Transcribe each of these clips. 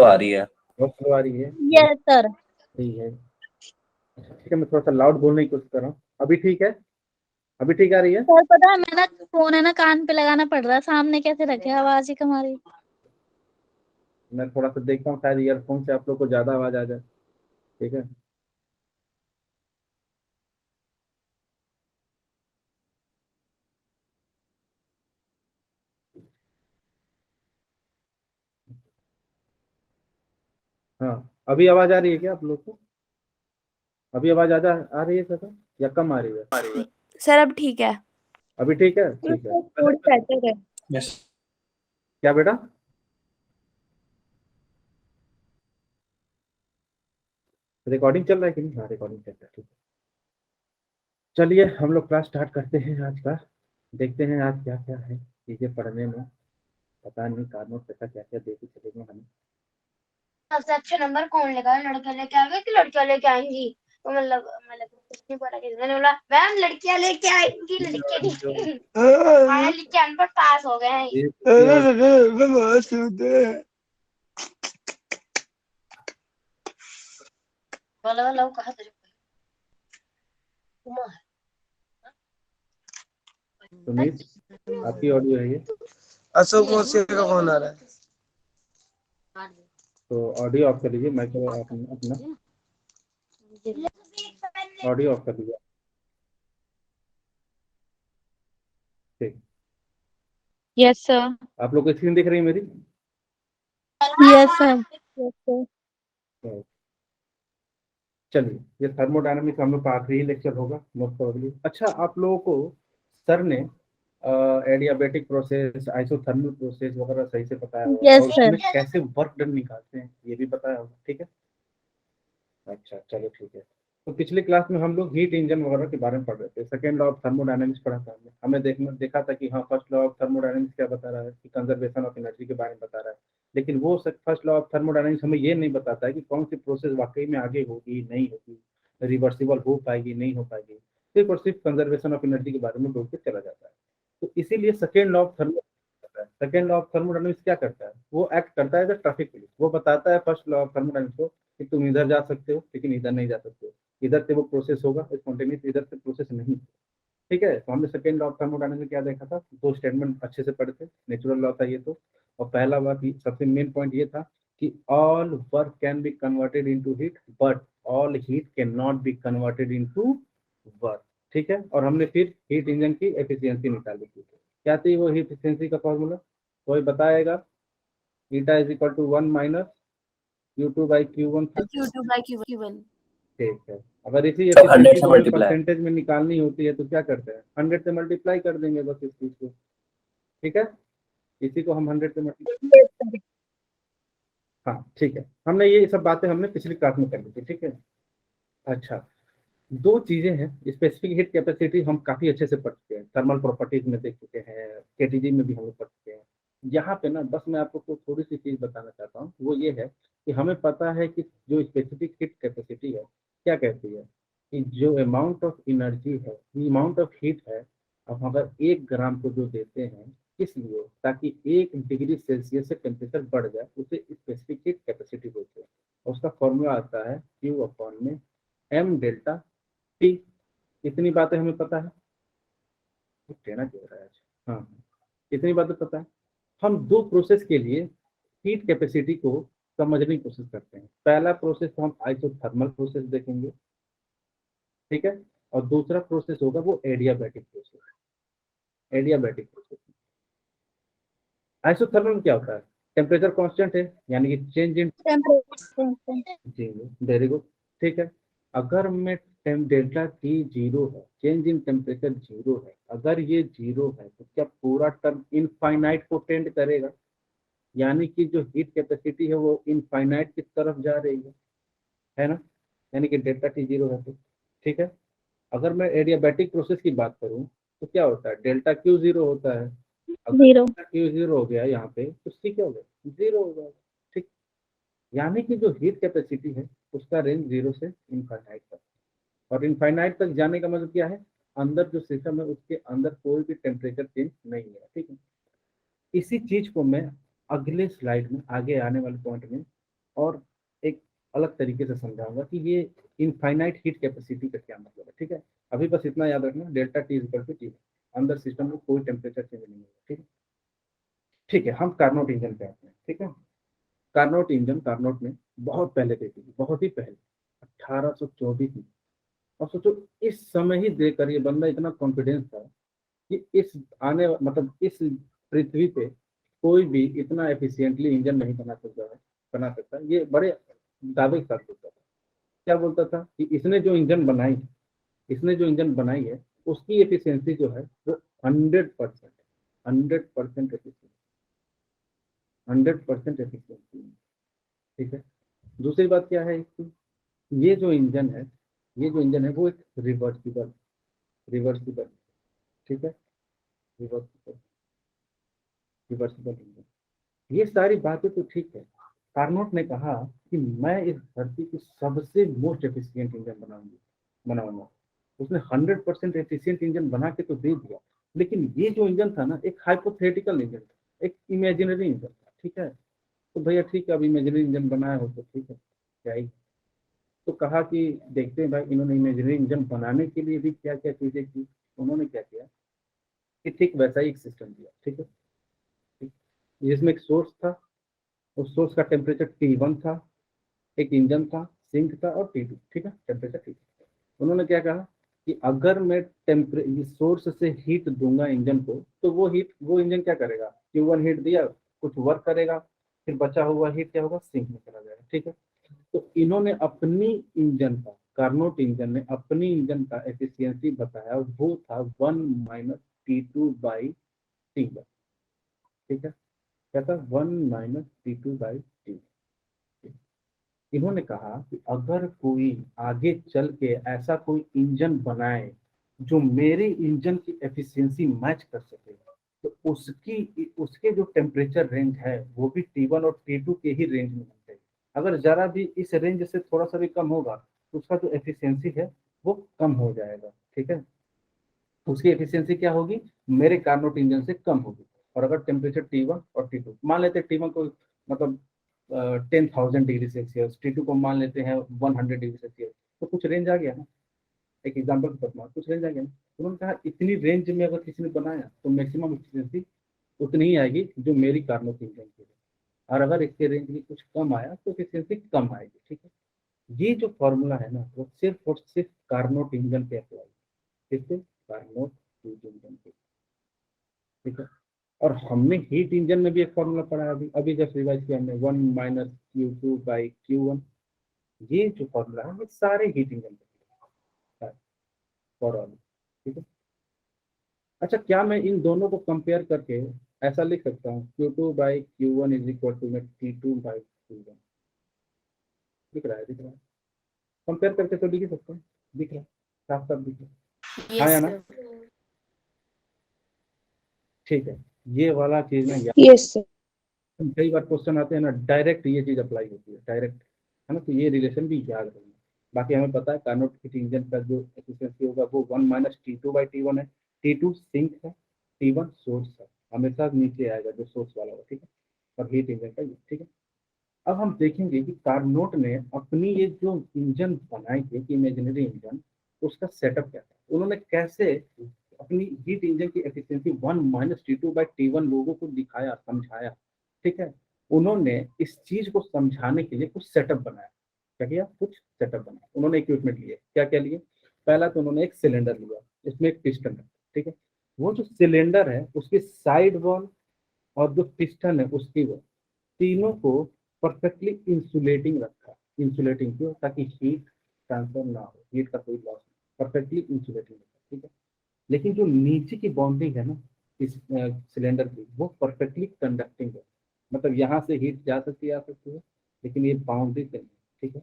आ रही है, बहुत स्लो आ रही है। Yes sir. ठीक है, ठीक है, मैं थोड़ा सा लाउड बोलने की कोशिश कर रहा हूँ। अभी ठीक है? अभी ठीक आ रही है? सर पता है मेरा फोन है ना कान पे लगाना पड़ रहा है, सामने कैसे रखे, आवाज ही कम आ रही। मैं थोड़ा सा देखता हूँ, शायद ईयरफोन से आप लोग को ज्यादा आवाज आ जाए। ठीक है, हाँ, अभी आवाज आ रही है क्या आप लोग को? अभी आवाज आ रही है सर, या कम आ रही है? सर अब ठीक है। अभी ठीक है? ठीक है। थोड़ी बेटर है। यस क्या बेटा? रिकॉर्डिंग चल रहा है कि नहीं? हाँ, रिकॉर्डिंग चल रहा है, ठीक है। चलिए हम लोग क्लास स्टार्ट करते हैं आज का। देखते हैं आज क्या क्या है चीजें पढ़ने में, पता नहीं कानों पैसा क्या क्या देके चलेंगे हम। सबसे अच्छे नंबर कौन लेगा, लड़कियां लेके आएंगे कि लड़कियां लेके आएंगी? तो मतलब कुछ नहीं बोला कि मैंने बोला मैम लड़कियां लेके आएंगी, लड़कियां पढ़े लिखे अनपढ़ पास हो गए हैं। बोला बोला वो कहा तेरे सुमित, आपकी ऑडियो है ये, अशोक मौसी का फोन आ रहा है। तो ऑडियो ऑफ कर लीजिए, माइक्रो अपना ऑडियो ऑफ कर लीजिए। ठीक, यस सर। आप लोग को स्क्रीन दिख रही है मेरी? Yes sir. Yes sir. चलिए, ये थर्मोडायनामिक्स हम लोग का आखिरी लेक्चर होगा मोस्ट प्रोबेबली। अच्छा, आप लोगों को सर ने एडियाबेटिक प्रोसेस, आइसोथर्मल प्रोसेस वगैरह सही से बताया होगा, Yes, और sir. उसमें कैसे वर्क डन निकालते हैं ये भी बताया होगा, ठीक है? अच्छा चलो ठीक है। तो पिछली क्लास में हम लोग हीट इंजन वगैरह के बारे में पढ़ रहे थे। सेकेंड लॉ ऑफ थर्मोडायनामिक्स पढ़ा था हमने। हमें देखा था कि हाँ, फर्स्ट लॉ ऑफ थर्मोडायनामिक्स क्या बता रहा है कि कंजर्वेशन ऑफ एनर्जी के बारे में बता रहा है, लेकिन वो फर्स्ट लॉ ऑफ थर्मोडायनामिक्स हमें ये नहीं बताता है कि कौन सी प्रोसेस वाकई में आगे होगी नहीं होगी, रिवर्सिबल हो पाएगी नहीं हो पाएगी। सिर्फ और सिर्फ कंजर्वेशन ऑफ एनर्जी के बारे में बोल के चला जाता है। तो इसीलिए second law of thermo second law of thermodynamics क्या करता है, वो एक्ट करता है ट्रैफिक पुलिस। वो बताता है फर्स्ट लॉ ऑफ थर्मोडायनामिक्स को कि तुम इधर जा सकते हो लेकिन इधर नहीं जा सकते हो, इधर से वो प्रोसेस होगा स्पॉन्टेनियस, इधर से प्रोसेस नहीं। ठीक है, तो हमने सेकेंड लॉ ऑफ थर्मोडायनामिक्स में क्या देखा था, दो स्टेटमेंट अच्छे से पढ़े थे, नेचुरल लॉ था ये तो। और पहला बात सबसे मेन पॉइंट ये था कि all work can be converted into heat but all heat can not be converted into work. ठीक है, और हमने फिर हीट इंजन की एफिशिएंसी निकाली थी। क्या थी वो हीट एफिशिएंसी का फॉर्मूला? कोई बताएगा? Eta is equal to 1 minus Q2 by Q1 था। Q2 by Q1। ठीक है, अगर इसी 100 एफिशिएंसी से को हमें मल्टीप्लाई। परसेंटेज में निकालनी होती है तो क्या करते हैं, 100 से मल्टीप्लाई कर देंगे बस इस चीज को। ठीक है, इसी को हम 100 से मल्टीप्लाई। Yes, sir. हाँ ठीक है, हमने ये सब बातें हमने पिछली क्लास में कर ली थी, ठीक है। अच्छा, दो चीजें हैं, स्पेसिफिक हीट कैपेसिटी हम काफी अच्छे से पढ़ चुके हैं, थर्मल प्रॉपर्टीज में देख चुके हैं, केटीजी में भी हम लोग पढ़ चुके हैं। यहाँ पे ना बस मैं आपको थोड़ी सी चीज बताना चाहता हूँ, वो ये है कि हमें पता है कि जो स्पेसिफिक हीट कैपेसिटी है क्या कहती है कि जो अमाउंट ऑफ एनर्जी है, अमाउंट ऑफ हीट है, अब अगर 1 ग्राम को जो देते हैं इसलिए ताकि 1 डिग्री सेल्सियस से टेम्परेचर बढ़ जाए, उसे स्पेसिफिक हीट कैपेसिटी बोलते हैं। और उसका फॉर्मूला आता है Q अपॉन में M डेल्टा टी। इतनी बातें हमें पता है, कहना क्यों रहा है आज? हाँ, इतनी बातें पता है। हम दो प्रोसेस के लिए हीट कैपेसिटी को समझने की कोशिश करते हैं। पहला प्रोसेस तो हम आइसोथर्मल प्रोसेस देखेंगे, ठीक है, और दूसरा प्रोसेस होगा वो adiabatic process. Adiabatic process isothermal में क्या होता है, टेम्परेचर कांस्टेंट है यानी कि चेंज इन Temperature. जी, वेरी गुड। ठीक है, अगर मैं डेल्टा टी जीरो है, चेंज इन टेम्परेचर जीरो है, अगर ये जीरो है तो क्या पूरा टर्म इनफाइनाइट को टेंड करेगा, यानी कि जो हीट कैपेसिटी है वो इनफाइनाइट की तरफ जा रही है ना, यानी कि डेल्टा टी जीरो है तो। ठीक है, अगर मैं एडियाबैटिक प्रोसेस की बात करूं तो क्या होता है, डेल्टा क्यू जीरो होता है। अगर Zero. क्यू जीरो हो गया यहाँ पे तो सी क्या हो गया, जीरो हो गया। ठीक, यानी कि जो हीट कैपेसिटी है उसका रेंज जीरो से इनफाइनाइट तक, और इनफाइनाइट तक जाने का मतलब क्या है, अंदर जो सिस्टम है उसके अंदर कोई भी टेम्परेचर चेंज नहीं है। ठीक है, इसी चीज को मैं अगले स्लाइड में आगे आने वाले पॉइंट में तरीके से समझाऊंगा कि ये इनफाइनाइट हीट कैपेसिटी का क्या मतलब है। ठीक है, अभी बस इतना याद रखना, delta T equal to T, अंदर सिस्टम में कोई टेम्परेचर चेंज नहीं होगा। ठीक है, ठीक है, हम कार्नोट इंजन पे आते हैं। ठीक है, कार्नोट इंजन कार्नोट में बहुत पहले देखी थी, बहुत ही पहले 1824 में। और सोचो इस समय ही देखकर ये बंदा इतना कॉन्फिडेंस था कि इस आने मतलब इस पृथ्वी पे कोई भी इतना एफिशिएंटली इंजन नहीं बना सकता। ये बड़े दावे के साथ बोलता था। क्या बोलता था कि इसने जो इंजन बनाई है उसकी एफिशिएंसी जो है वो 100%, 100% एफिशिएंसी, 100% एफिशिएंसी। ठीक है, दूसरी बात क्या है इसकी, ये जो इंजन है वो एक रिवर्सिबल, ठीक है, रिवर्सिबल रिवर्सिबल इंजन। ये सारी बातें तो ठीक है। कार्नोट ने कहा कि मैं इस धरती की सबसे मोस्ट एफिशिएंट इंजन बनाऊंगा। उसने 100% एफिशिएंट इंजन बना के तो दे दिया, लेकिन ये जो इंजन था ना एक हाइपोथेटिकल इंजन था, एक इमेजिनरी इंजन था। ठीक है, तो भैया ठीक है, अब इमेजिनरी इंजन बनाया हो तो ठीक है, क्या ही। तो कहा कि देखते हैं भाई इन्होंने इमेजिनरी इंजन बनाने के लिए भी क्या क्या चीजें की। उन्होंने क्या किया कि ठीक वैसा ही एक सिस्टम दिया। ठीक है, जिसमें एक सोर्स था, उस सोर्स का टेम्परेचर T1 था, एक इंजन था, सिंक था और T2। ठीक है, टेम्परेचर T2। उन्होंने क्या कहा कि अगर मैं सोर्स से हीट दूंगा इंजन को तो वो इंजन क्या करेगा, Q1 हीट दिया, कुछ वर्क करेगा, फिर बचा हुआ हीट क्या होगा, सिंक में चला जाएगा। ठीक है, तो इन्होंने कार्नोट इंजन ने अपनी इंजन का एफिशिएंसी बताया, वो था 1 - T2/T1। ठीक है, क्या था, 1 - T2/T। इन्होंने कहा कि अगर कोई आगे चल के ऐसा कोई इंजन बनाए जो मेरे इंजन की एफिशिएंसी मैच कर सके, तो उसके जो टेम्परेचर रेंज है वो भी T1 और T2 के ही रेंज में होना चाहिए। अगर जरा भी इस रेंज से थोड़ा सा भी कम होगा तो उसका जो एफिशिएंसी है वो कम हो जाएगा। ठीक है, उसकी एफिशिएंसी क्या होगी, मेरे कार्नोट इंजन से कम होगी। और अगर टेम्परेचर T1 और T2 मान लेते हैं, T1 को मतलब 10,000 डिग्री सेल्सियस, T2 को मान लेते हैं 100 डिग्री सेल्सियस, तो कुछ रेंज आ गया ना, एक एग्जांपल के तौर पर कुछ रेंज आ गया ना। तो उन्होंने कहा इतनी रेंज में अगर किसी ने बनाया तो मैक्सिमम एफिशिएंसी उतनी ही आएगी जो मेरी कार्नोट इंजन की है, और अगर इसके रेंज में कुछ कम आया तो एफिशिएंसी कम आएगी। ठीक है, ये जो फॉर्मूला है ना वो सिर्फ और सिर्फ कार्नोट इंजन पे अप्लाई, किससे, कार्नोट इंजन पे। ठीक है, और हमने हीट इंजन में भी एक फॉर्मूला पढ़ा है, अभी अभी जस्ट रिवाइज किया हमने, 1 - Q2/Q1। ये जो फॉर्मूला है ये सारे हीट इंजन पे फॉर ऑल। ठीक है, अच्छा क्या मैं इन दोनों को कंपेयर करके ऐसा लिख सकता हूँ, Q2/Q1 इज इक्वल टू में T2/Q1? दिख रहा है, कंपेयर करके तो लिख ही सकते हैं, दिख रहा है, साफ साफ दिख रहा है, हाँ या यस ना। ठीक है, ये वाला चीज ना यस सर। कई बार क्वेश्चन आते हैं ना, डायरेक्ट ये चीज अप्लाई होती है, डायरेक्ट, है ना, तो ये रिलेशन भी याद रखना। बाकी हमें पता है कार्नोट हीट इंजन का जो एफिशिएंसी होगा वो 1 - T2/T1 है। T2 सिंक है, T1 सोर्स है, हमेशा नीचे आएगा जो सोर्स वाला होगा। ठीक है, और हीट इंजन का ये। ठीक है, अब हम देखेंगे कि कार्नोट ने अपनी ये जो इंजन बनाई थी कि इमेजिनरी इंजन, उसका सेटअप क्या था, उन्होंने कैसे अपनी हीट इंजन की एफिशिएंसी 1 - T2/T1 लोगों को दिखाया, समझाया। ठीक है, उन्होंने इस चीज को समझाने के लिए कुछ सेटअप बनाया। क्या किया, कुछ सेटअप बनाया उन्होंने, इक्विपमेंट लिए। क्या क्या लिए, पहला तो उन्होंने एक सिलेंडर लिया, इसमें एक पिस्टन है। ठीक है, वो जो सिलेंडर है उसकी साइड वॉल और जो पिस्टन है उसकी वॉल, तीनों को परफेक्टली इंसुलेटिंग रखा। इंसुलेटिंग क्यों, ताकि हीट ट्रांसफर ना हो, हीट का कोई लॉस नहीं, परफेक्टली इंसुलेटिंग रखा। ठीक है, लेकिन जो नीचे की बाउंड्री है ना इस सिलेंडर की, वो परफेक्टली कंडक्टिंग है, मतलब यहाँ से हीट जा सकती है, आ सकती है, लेकिन ये बाउंड्री से नहीं। ठीक है,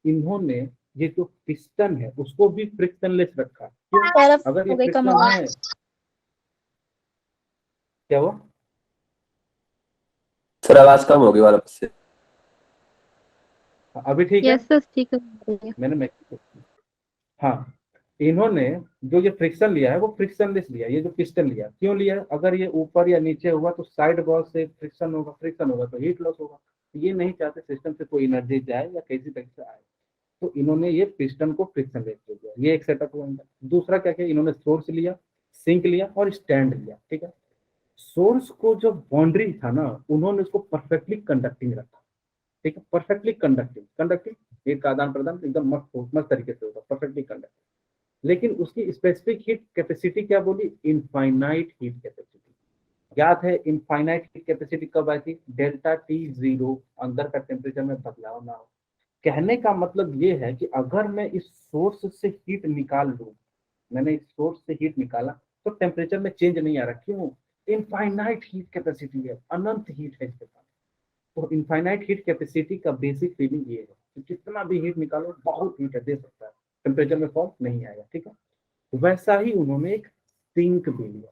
इन्होंने ये जो पिस्टन है उसको भी फ्रिक्शनलेस रखा। क्यों, तरफ अगर ये हो गई फ्रिक्शन कमाल। है, क्या हुआ, सर आवाज कम होगी वापस से। अभी ठीक है, यस सर ठीक है। मैंने हाँ, इन्होंने जो ये फ्रिक्शन लिया है वो फ्रिक्शनलेस लिया, ये जो पिस्टन लिया क्यों लिया है? अगर ये ऊपर या नीचे हुआ तो साइड वॉल से फ्रिक्शन होगा तो हीट लॉस होगा। ये नहीं चाहते सिस्टम से कोई एनर्जी जाए या किसी तरह से आए, तो इन्होंने ये पिस्टन को फ्रिक्शनलेस दे दिया। ये एक सेटअप हुआ इनका। दूसरा क्या किया, इन्होंने सोर्स लिया, सिंक लिया और स्टैंड लिया। ठीक है, सोर्स को जो बाउंड्री था ना, उन्होंने उसको परफेक्टली कंडक्टिंग रखा। ठीक है, परफेक्टली कंडक्टिंग हीट का आदान प्रदान एकदम मस्त तरीके से होगा, परफेक्टली कंडक्टिंग। लेकिन उसकी स्पेसिफिक हीट कैपेसिटी क्या बोली? Infinite heat capacity. याद है इनफाइनाइट हीट कैपेसिटी कब आई थी? डेल्टा टी जीरो, अंदर का टेम्परेचर में बदलाव ना हो। कहने का मतलब ये है कि अगर मैं इस सोर्स से हीट निकाल लूं, मैंने इस सोर्स से हीट निकाला तो टेम्परेचर में चेंज नहीं आ रहा। क्यों? इनफाइनाइट हीट कैपेसिटी है, अनंत हीट है इसके पास। तो इनफाइनाइट हीट कैपेसिटी का बेसिक फीलिंग ये है कि जितना भी हीट निकालो बहुत हीट है, दे सकता है, टेम्परेचर में फॉल नहीं आएगा। ठीक है, वैसा ही उन्होंने एक सिंक भी लिया।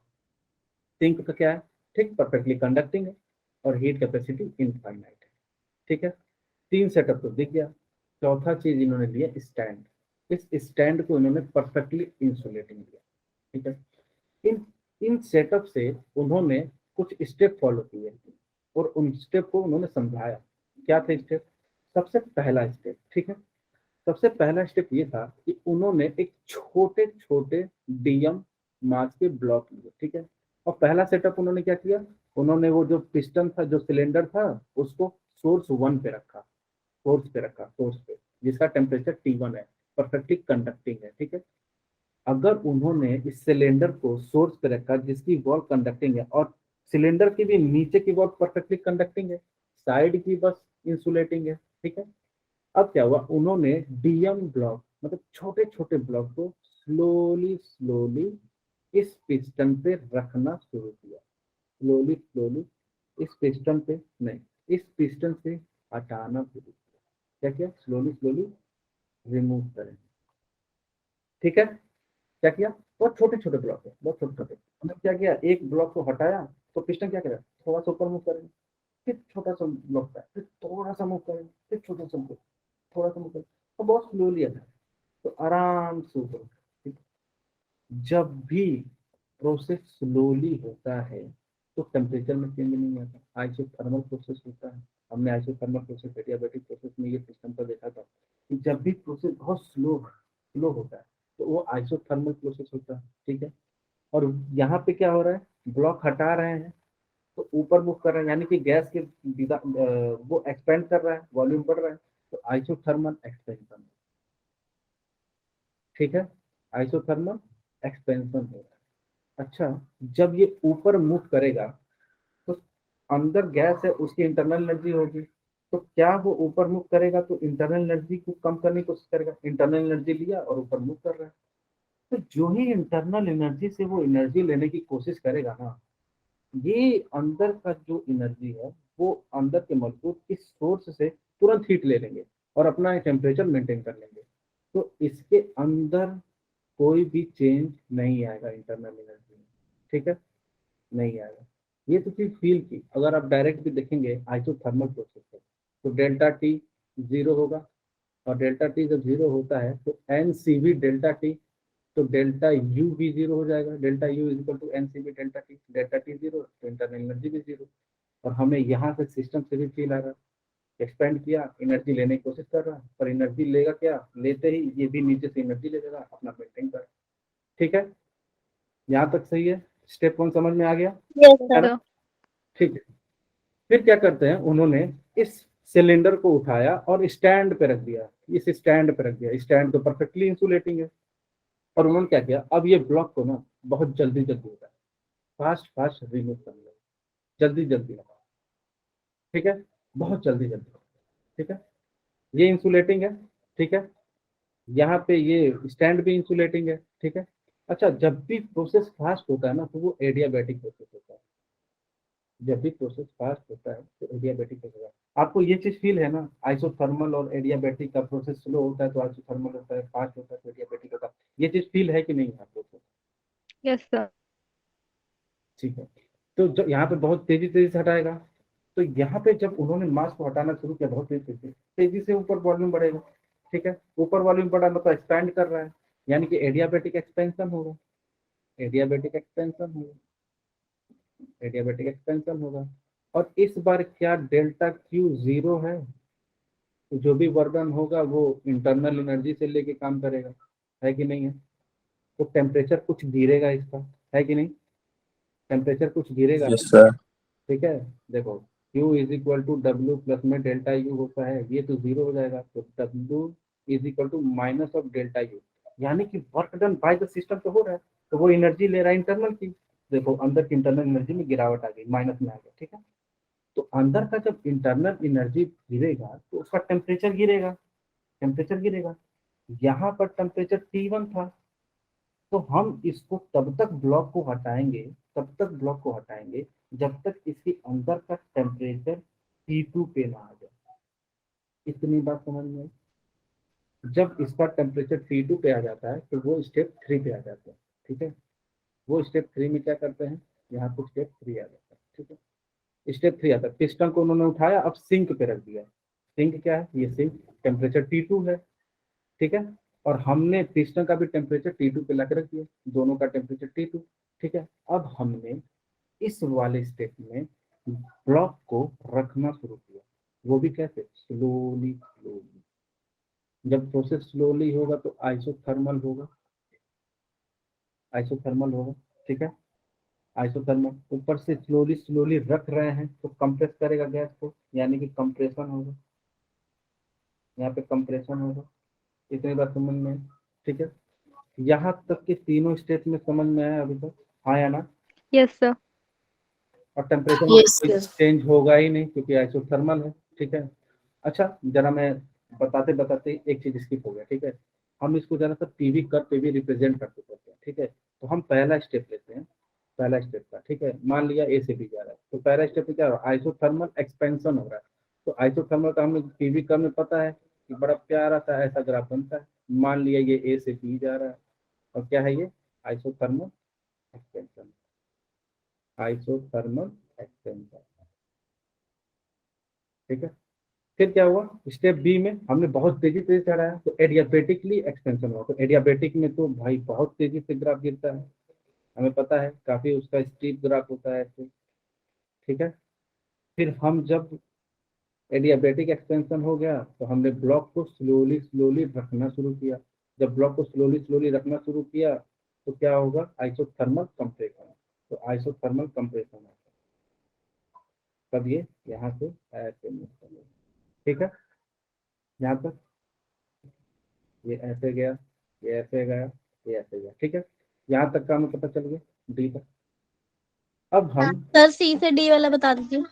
सिंक का क्या है? ठीक, परफेक्टली कंडक्टिंग है और हीट कैपेसिटी इनफाइनाइट है। ठीक है, 3 सेटअप तो दिख गया। चौथा चीज इन्होंने लिया स्टैंड। इस स्टैंड को इन्होंने परफेक्टली इंसुलेटिंग लिया। ठीक है, इन सेटअप से उन्होंने कुछ स्टेप फॉलो किए और उन स्टेप को उन्होंने समझाया। क्या थे स्टेप? सबसे पहला स्टेप, ठीक है, सबसे पहला स्टेप ये था कि उन्होंने एक छोटे छोटे डीएम मास के ब्लॉक लिए। ठीक है, और पहला सेटअप उन्होंने क्या किया, उन्होंने वो जो पिस्टन था, जो सिलेंडर था, उसको सोर्स 1 पे रखा, सोर्स पे जिसका टेम्परेचर T1 है, परफेक्टली कंडक्टिंग है। ठीक है, अगर उन्होंने इस सिलेंडर को सोर्स पे रखा जिसकी वॉल कंडक्टिंग है और सिलेंडर की भी नीचे की वॉल परफेक्टली कंडक्टिंग है, साइड की बस इंसुलेटिंग है। ठीक है, अब क्या हुआ, उन्होंने डीएम ब्लॉक मतलब छोटे छोटे ब्लॉक को स्लोली इस पिस्टन पे रखना शुरू किया। स्लोली इस पिस्टन पे नहीं, इस पिस्टन से हटाना शुरू किया। क्या किया? स्लोली रिमूव करें। ठीक है, क्या किया? बहुत छोटे छोटे ब्लॉक है, बहुत छोटे छोटे। हमने क्या किया, एक ब्लॉक को हटाया तो पिस्टन क्या करेगा, थोड़ा सा ऊपर मूव करेंगे, फिर छोटा सा ब्लॉक है, फिर थोड़ा सा मूव करेंगे, फिर छोटा सा मूव, थोड़ा सा मूव करेंगे, तो बहुत स्लोली है, तो आराम से ऊपर। ठीक है? जब भी प्रोसेस स्लोली होता है तो टेम्परेचर में चेंज नहीं आता, आइसोथर्मल प्रोसेस होता है। हमने आइसोथर्मल प्रोसेस, एडियाबैटिक प्रोसेस में ये सिस्टम पर देखा था कि जब भी प्रोसेस बहुत स्लो होता है तो वो आइसोथर्मल प्रोसेस होता है। ठीक है, और यहाँ पे क्या हो रहा है, ब्लॉक हटा रहे हैं तो ऊपर मूव कर रहे हैं, यानी कि गैस के वो एक्सपेंड कर रहा है, वॉल्यूम बढ़ रहा है, तो आइसोथर्मल एक्सपेंशन। ठीक है, आइसोथर्मल एक्सपेंशन हो रहा है। अच्छा, जब ये ऊपर मूव करेगा तो अंदर गैस है, उसकी इंटरनल एनर्जी होगी, तो क्या वो ऊपर मूव करेगा तो इंटरनल एनर्जी को कम करने की कोशिश करेगा। इंटरनल एनर्जी लिया और ऊपर मूव कर रहा है, तो जो ही इंटरनल एनर्जी से वो एनर्जी लेने की कोशिश करेगा ना, ये अंदर का जो एनर्जी है वो अंदर के मॉलिक्यूल इस सोर्स से तुरंत हीट ले लेंगे और अपना टेम्परेचर मेंटेन कर लेंगे। तो इसके अंदर कोई भी चेंज नहीं आएगा इंटरनल एनर्जी में। ठीक है, नहीं आएगा। ये तो चीज फील की। अगर आप डायरेक्ट भी देखेंगे आइसोथर्मल प्रोसेस है तो डेल्टा टी 0 होगा, और डेल्टा टी जब 0 होता है तो NCV डेल्टा टी, तो डेल्टा यू भी 0 हो जाएगा। Delta U is equal to NCV delta T 0, तो इंटरनल एनर्जी भी 0। और हमें यहाँ से सिस्टम से भी फील आ रहा है, एक्सपेंड किया, एनर्जी लेने की कोशिश कर रहा है, पर एनर्जी लेगा क्या, लेते ही ये भी नीचे से एनर्जी ले लेगा, अपना मेंटेन कर। ठीक है, यहाँ तक सही है। स्टेप 1 समझ में आ गया यस है ना? सर। ठीक है, फिर क्या करते हैं, उन्होंने इस सिलेंडर को उठाया और स्टैंड पे रख दिया। इस स्टैंड पे रख दिया, स्टैंड तो परफेक्टली इंसुलेटिंग है। और उन्होंने क्या किया, अब ये ब्लॉक को ना बहुत जल्दी होता है, फास्ट रिमूव करने लगे, जल्दी लगा। ठीक है, बहुत जल्दी। ठीक है, ये इंसुलेटिंग है। ठीक है, यहाँ पे ये स्टैंड भी इंसुलेटिंग है। ठीक है, अच्छा, जब भी प्रोसेस फास्ट होता है ना तो वो एडियाबैटिक प्रोसेस होता है। जब भी प्रोसेस फास्ट होता है तो एडियाबैटिक होता है। आपको ये चीज फील है ना, आइसोथर्मल और एडियाबैटिक का प्रोसेस स्लो होता है तो आइसोथर्मल होता है, फास्ट होता है तो एडियाबैटिक होता है। ये चीज फील है कि नहीं है आपको? Yes sir. ठीक है, तो जब यहाँ पे बहुत तेजी से हटाएगा, तो यहाँ पे जब उन्होंने मास को हटाना शुरू किया बहुत तेजी से ऊपर वॉल्यूम बढ़ेगा। ठीक है, ऊपर वॉल्यूम बढ़ा मतलब एक्सपैंड कर रहा है, यानी कि एडियाबेटिक एक्सपेंशन होगा, एडियाबेटिक एक्सपेंशन होगा, एडियाबेटिक एक्सपेंशन होगा। और इस बार क्या डेल्टा क्यू जीरो है, तो जो भी वर्डन होगा वो इंटरनल एनर्जी से लेके काम करेगा, है कि नहीं है। तो टेम्परेचर कुछ गिरेगा इसका, है कि नहीं, टेम्परेचर कुछ गिरेगा। Yes sir. ठीक है, देखो Q is equal to W plus में डेल्टा यू होता है, ये तो जीरो हो जाएगा, तो W is equal to minus of delta U, यानी कि work done by the system तो हो रहा है, तो वो एनर्जी ले रहा है इंटरनल की। देखो अंदर की इंटरनल एनर्जी में गिरावट आ गई, माइनस में आ गया, ठीक है। तो अंदर का जब इंटरनल एनर्जी गिरेगा तो उसका टेम्परेचर गिरेगा, टेम्परेचर गिरेगा। यहाँ पर टेम्परेचर T1 था, तो हम इसको तब तक ब्लॉक को हटाएंगे, तब तक ब्लॉक को हटाएंगे जब तक इसके अंदर का टेम्परेचर T2 पे ना आ जाए। इतनी बात समझ में आई? जब इसका टेम्परेचर T2 पे आ जाता है तो वो स्टेप 3 पे आ जाता है, ठीक है। वो स्टेप 3 में क्या करते हैं, यहाँ पे स्टेप 3 आ जाता है, ठीक है। स्टेप 3 आता है, पिस्टन को उन्होंने उठाया, अब सिंक पे रख दिया। सिंक क्या है, ये सिंक टेम्परेचर T2 है, ठीक है। और हमने पिस्टन का भी टेम्परेचर T2 पे लाके रख दिया, दोनों का टेम्परेचर T2, ठीक है। अब हमने इस वाले स्टेप में ब्लॉक को रखना शुरू किया, वो भी कैसे, स्लोली स्लोली। जब प्रोसेस स्लोली होगा तो आइसोथर्मल होगा, आइसोथर्मल होगा, ठीक है। आइसोथर्मल ऊपर से स्लोली स्लोली रख रहे हैं तो कंप्रेस करेगा गैस को, यानी कि कंप्रेशन होगा, यहाँ पे कंप्रेशन होगा। इतनी बात समझ में आई? ठीक है, यहाँ तक के तीनों स्टेप में समझ में आया अभी तक, हाँ या ना। Yes sir. और टेम्परेचर में Yes, कोई sir. चेंज होगा ही नहीं क्योंकि आइसोथर्मल है, ठीक है। अच्छा जरा मैं बताते बताते एक चीज स्किप हो गया, ठीक है। हम इसको जरा सा पीवी कर्व पे भी रिप्रेजेंट करते हैं, ठीक है। तो हम पहला स्टेप लेते हैं, पहला स्टेप का, ठीक है। मान लिया ए से बी जा रहा है, तो पहला स्टेप में क्या हो रहा है, आइसोथर्मल एक्सपेंशन हो रहा है। तो आइसोथर्मल का हमें पीवी कर्व में पता है कि बड़ा प्यारा सा ऐसा ग्राफ बनता है। मान लिया ये ए से बी जा रहा है, और क्या है ये, आइसोथर्मल एक्सपेंशन, आइसोथर्मल एक्सपेंशन, ठीक है। फिर क्या हुआ, स्टेप बी में हमने बहुत तेजी से चढ़ाया तो एडियाबेटिकली एक्सपेंशन हुआ। तो एडियाबेटिक में तो भाई बहुत तेजी से ग्राफ गिरता है, हमें पता है, काफी उसका स्टीप ग्राफ होता है ऐसे, ठीक है। फिर हम जब एडियाबेटिक एक्सपेंशन हो गया तो हमने ब्लॉक को स्लोली स्लोली रखना शुरू किया। जब ब्लॉक को स्लोली स्लोली रखना शुरू किया तो क्या होगा, आइसोथर्मल कंप्रेशन। तो आइसोथर्मल कंप्रेशन है, तब ये यहाँ से ऐसे मूव करेगा, ठीक है। यहाँ तक ये ऐसे गया, ये ऐसे गया, ये ऐसे गया, ठीक है। यहाँ तक का हमें पता चल गया, डी तक। अब हम सर सी से डी वाला बता दीजिए।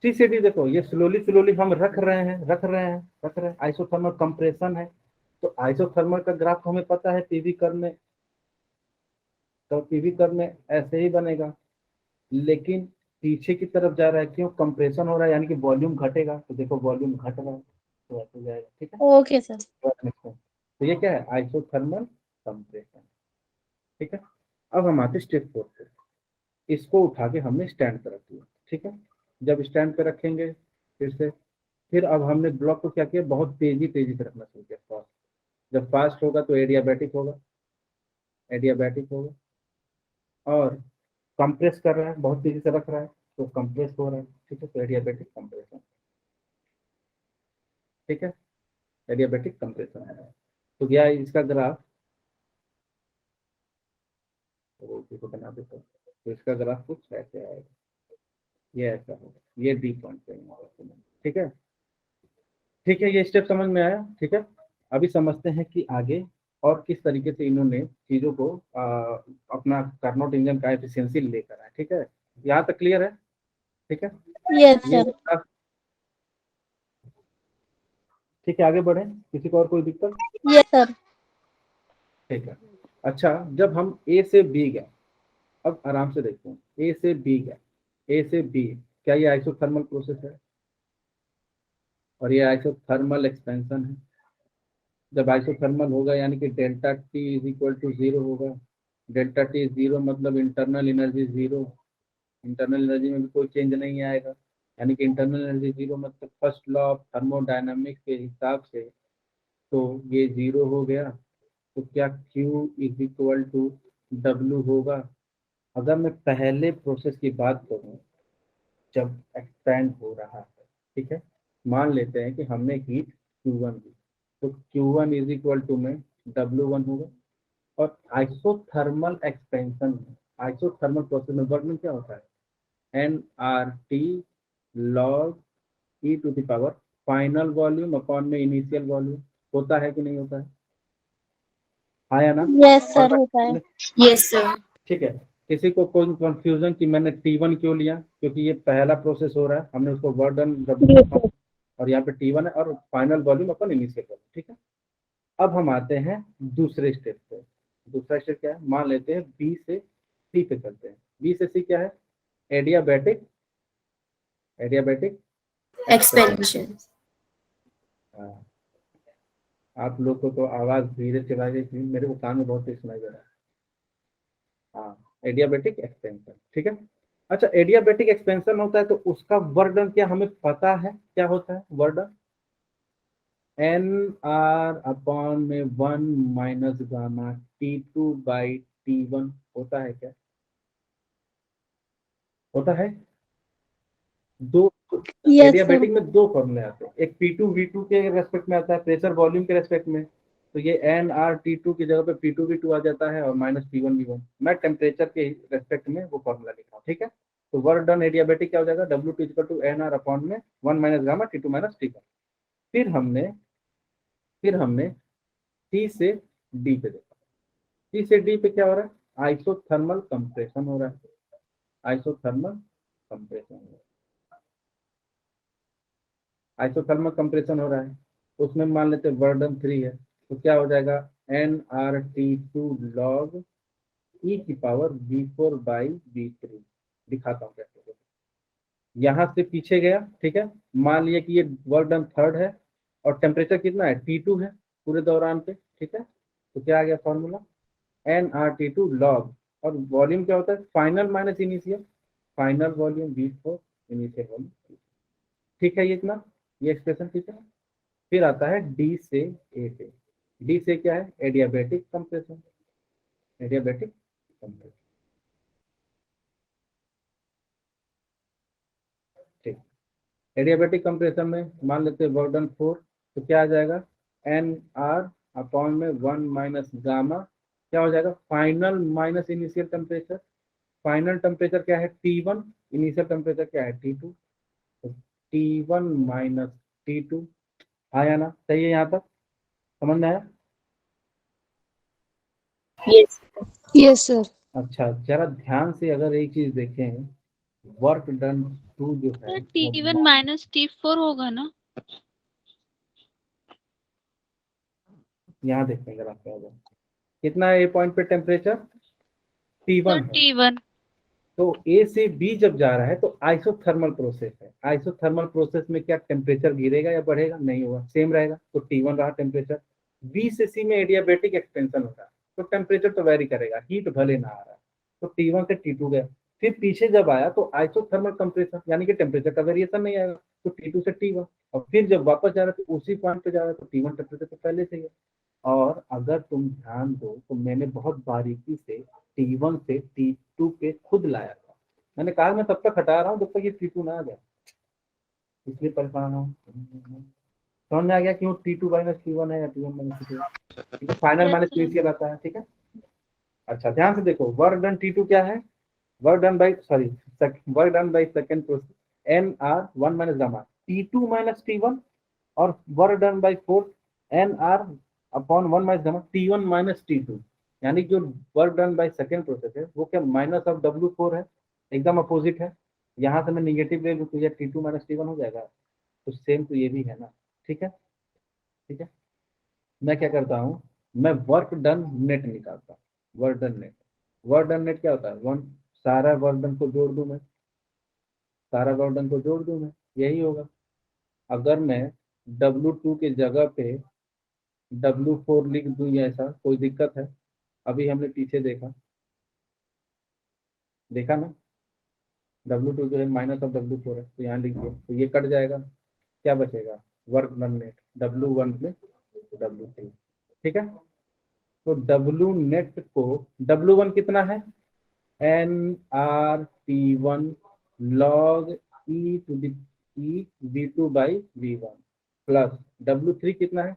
सी से डी, देखो ये स्लोली स्लोली हम रख रहे हैं, रख रहे हैं, रख रहे हैं, आइसोथर्मल कंप्रेशन है। तो आइसोथर्मल का ग्राफ हमें पता है पीवी कर्व में, तो पीवी कर्व में ऐसे ही बनेगा, लेकिन पीछे की तरफ जा रहा है, क्यों, कंप्रेशन हो रहा है, यानी कि वॉल्यूम घटेगा। तो देखो वॉल्यूम घट रहा है, तो ऐसे जाएगा, ठीक है। Okay sir. तो ये क्या है, आइसोथर्मल कंप्रेशन, ठीक है। अब हम आते स्टेप 4 पे, इसको उठा के हमने स्टैंड पे रख दिया, ठीक है। जब स्टैंड पे रखेंगे फिर से, फिर अब हमने ब्लॉक को क्या किया, बहुत तेजी तेजी से रखना शुरू किया, फास्ट। जब फास्ट होगा तो एडियाबेटिक होगा, एडियाबेटिक होगा। और कंप्रेस कर रहा है, बहुत तेजी से रख रहा है तो कंप्रेस हो रहा है, ठीक है। तो एडियाबेटिक कंप्रेशन, ठीक है, एडियाबेटिक कंप्रेशन है। तो क्या है इसका ग्राफ, तो इसी को बना देता हूं। तो इसका ग्राफ कुछ ऐसे आएगा, ये ऐसा होगा, ये डी पॉइंट पे होगा, ठीक है। ठीक है, ये स्टेप समझ में आया, ठीक है। अभी समझते हैं कि आगे और किस तरीके से इन्होंने चीजों को अपना कार्नोट इंजन का एफिशिएंसी लेकर आए, ठीक है। यहाँ तक क्लियर है, ठीक है। यस ये सर। ठीक है, आगे बढ़े, किसी को और कोई दिक्कत, यस सर। ठीक है। अच्छा जब हम ए से बी गए, अब आराम से देखते हैं, ए से बी गए, ए से बी, क्या ये आइसोथर्मल प्रोसेस है, और ये आइसोथर्मल एक्सपेंशन है। जब आइसोथर्मल होगा यानी कि delta T is equal to zero होगा। डेल्टा टी जीरो मतलब internal energy zero, internal energy में भी कोई चेंज नहीं आएगा, यानी कि इंटरनल एनर्जी जीरो मतलब फर्स्ट लॉ ऑफ थर्मोडायनामिक्स के हिसाब से तो ये जीरो हो गया। तो क्या Q is equal to W होगा? अगर मैं पहले प्रोसेस की बात करूं जब एक्सपेंड हो रहा है, ठीक है, मान लेते हैं कि हमने हीट Q1 दी, तो Q1 इज इक्वल टू में W1 होगा। और आइसोथर्मल एक्सपेंशन में, आइसोथर्मल प्रोसेस में वर्क में क्या होता है? nRT log e to the power final volume upon में इनिशियल वॉल्यूम। होता है कि नहीं होता है? हाँ या ना? यस सर, होता है। Yes sir. ठीक है। किसी को कोई कंफ्यूजन कि मैंने T1 क्यों लिया? क्योंकि ये पहला प्रोसेस हो रहा है, हमने उसको वर्क डन और यहाँ पे T1 है और फाइनल वॉल्यूम अपन इनिशियल वॉल्यूम। ठीक है, अब हम आते हैं दूसरे स्टेप पे। दूसरा स्टेप क्या है? मान लेते हैं बी से सी पे चलते हैं। बी से सी क्या है? Adiabatic, adiabatic expansion. हाँ, आप लोग को तो आवाज धीरे चला गई, मेरे को कान में बहुत तेज सुनाई दे रहा है। हाँ, एडियाबैटिक एक्सपेंशन। ठीक है। अच्छा, एडियाबैटिक एक्सपेंशन होता है तो उसका वर्क डन क्या हमें पता है? क्या होता है वर्क डन? nR अपॉन में 1 minus gamma T2 by T1 होता है क्या? होता है। दो यस सर। एडियाबैटिक में दो फॉर्मूले आते हैं, एक P2 V2 के रेस्पेक्ट में आता है, प्रेशर वॉल्यूम के रेस्पेक्ट में। तो ये nRT2 की जगह पे P2 V2 आ जाता है और माइनस P1 V1। मैं टेम्परेचर के रेस्पेक्ट में वो फॉर्मूला लिख रहा हूँ। ठीक है, तो वर्क डन एडियाबैटिक क्या हो जाएगा? W2 equal to nR upon में 1 minus gamma T2 minus T1। फिर हमने C से D पे देखा। C से D पे क्या हो रहा है? आइसोथर्मल कंप्रेशन हो रहा है, आइसोथर्मल कंप्रेशन हो रहा है, आइसोथर्मल कंप्रेशन हो रहा है। उसमें मान लेते हैं वर्क डन 3 है, तो क्या हो जाएगा? nRT2 log e की पावर V4 बाई V3। दिखाता हूँ कैसे। यहाँ से पीछे गया, ठीक है, मान लिया कि ये वर्क डन 3 है और टेम्परेचर कितना है? T2 है पूरे दौरान पे। ठीक है, तो क्या आ गया फॉर्मूला? nRT2 log, और वॉल्यूम क्या होता है? Final minus initial, final volume V4 initial volume. ठीक है, ये इतना, ये एक्सप्रेशन ठीक है। फिर आता है डी से ए पे। डी से क्या है? Adiabatic compression, adiabatic compression. ठीक, एडियाबैटिक कंप्रेशन में मान लेते हैं वर्क डन 4, तो क्या आ जाएगा? nR अपॉन में 1 माइनस गामा, क्या हो जाएगा? Final minus initial temperature. Final temperature क्या है? T1, इनिशियल टेम्परेचर क्या है? T2। तो T1 माइनस T2। आया ना? सही है यहाँ तक? समझ में आया? यस। Yes sir. अच्छा, जरा ध्यान से अगर एक चीज देखें, वर्क डन 2 जो है T1 माइनस T4 होगा ना? यहाँ देखें जरा क्या होगा। कितना है ए पॉइंट पे टेम्परेचर? T1 है। T1। तो ए से बी जब जा रहा है तो आइसोथर्मल प्रोसेस है। आइसोथर्मल प्रोसेस में क्या टेम्परेचर गिरेगा या बढ़ेगा? नहीं होगा, सेम रहेगा। तो T1 रहा टेम्परेचर। बी से सी में एडियाबैटिक एक्सपेंशन होगा तो टेम्परेचर तो वेरी करेगा, हीट भले ना आ रहा है। तो T1 से T2 गया, फिर पीछे जब आया तो आइसोथर्मल कंप्रेशन, यानी कि टेम्परेचर का वेरिएशन नहीं आएगा। तो T2 से T1, और फिर जब वापस जा रहा है तो उसी पॉइंट पे जा रहा है तो T1 टेम्परेचर तो पहले से ही है। और अगर तुम ध्यान दो तो मैंने बहुत बारीकी से T1 से T2 पे खुद लाया था। मैंने कहा मैं तब तक हटा रहा हूँ जब तक ये T2 ना आ जाए, इसलिए परेशान हूँ। समझ में आ गया क्यों T2 माइनस T1 है या T1 माइनस T2? ठीक है, फाइनल माइनस इनिशियल आता है। ठीक है, अच्छा ध्यान से देखो, वर्क डन T2 क्या है? Work done by work done by second process nR 1 minus gamma T2 minus T1, और work done by fourth nR upon 1 minus gamma T1 minus T2। यानी जो work done by second process है वो क्या minus of W4 है, एकदम opposite है। यहाँ से मैं निगेटिव ले लूँ तो ये T2 माइनस T1 हो जाएगा। तो सेम तो ये भी है ना। ठीक है, ठीक है, मैं क्या करता हूँ, मैं वर्क डन नेट निकालता हूँ। Work done net, work done net क्या होता है? वन, सारा वर्क डन को जोड़ दूं मैं, सारा वर्क डन को जोड़ दूं मैं, यही होगा। अगर मैं W2 के जगह पे W4 लिख दूं या ऐसा, कोई दिक्कत है? अभी हमने पीछे देखा, देखा ना, W2 जो है माइनस ऑफ W4 है, तो यहाँ लिख दिया तो ये कट जाएगा। क्या बचेगा? वर्क डन नेट W1 में W3। ठीक है, तो डब्लू नेट को W1 कितना है nRT1 log e to the e V2 by V1 plus W3 कितना है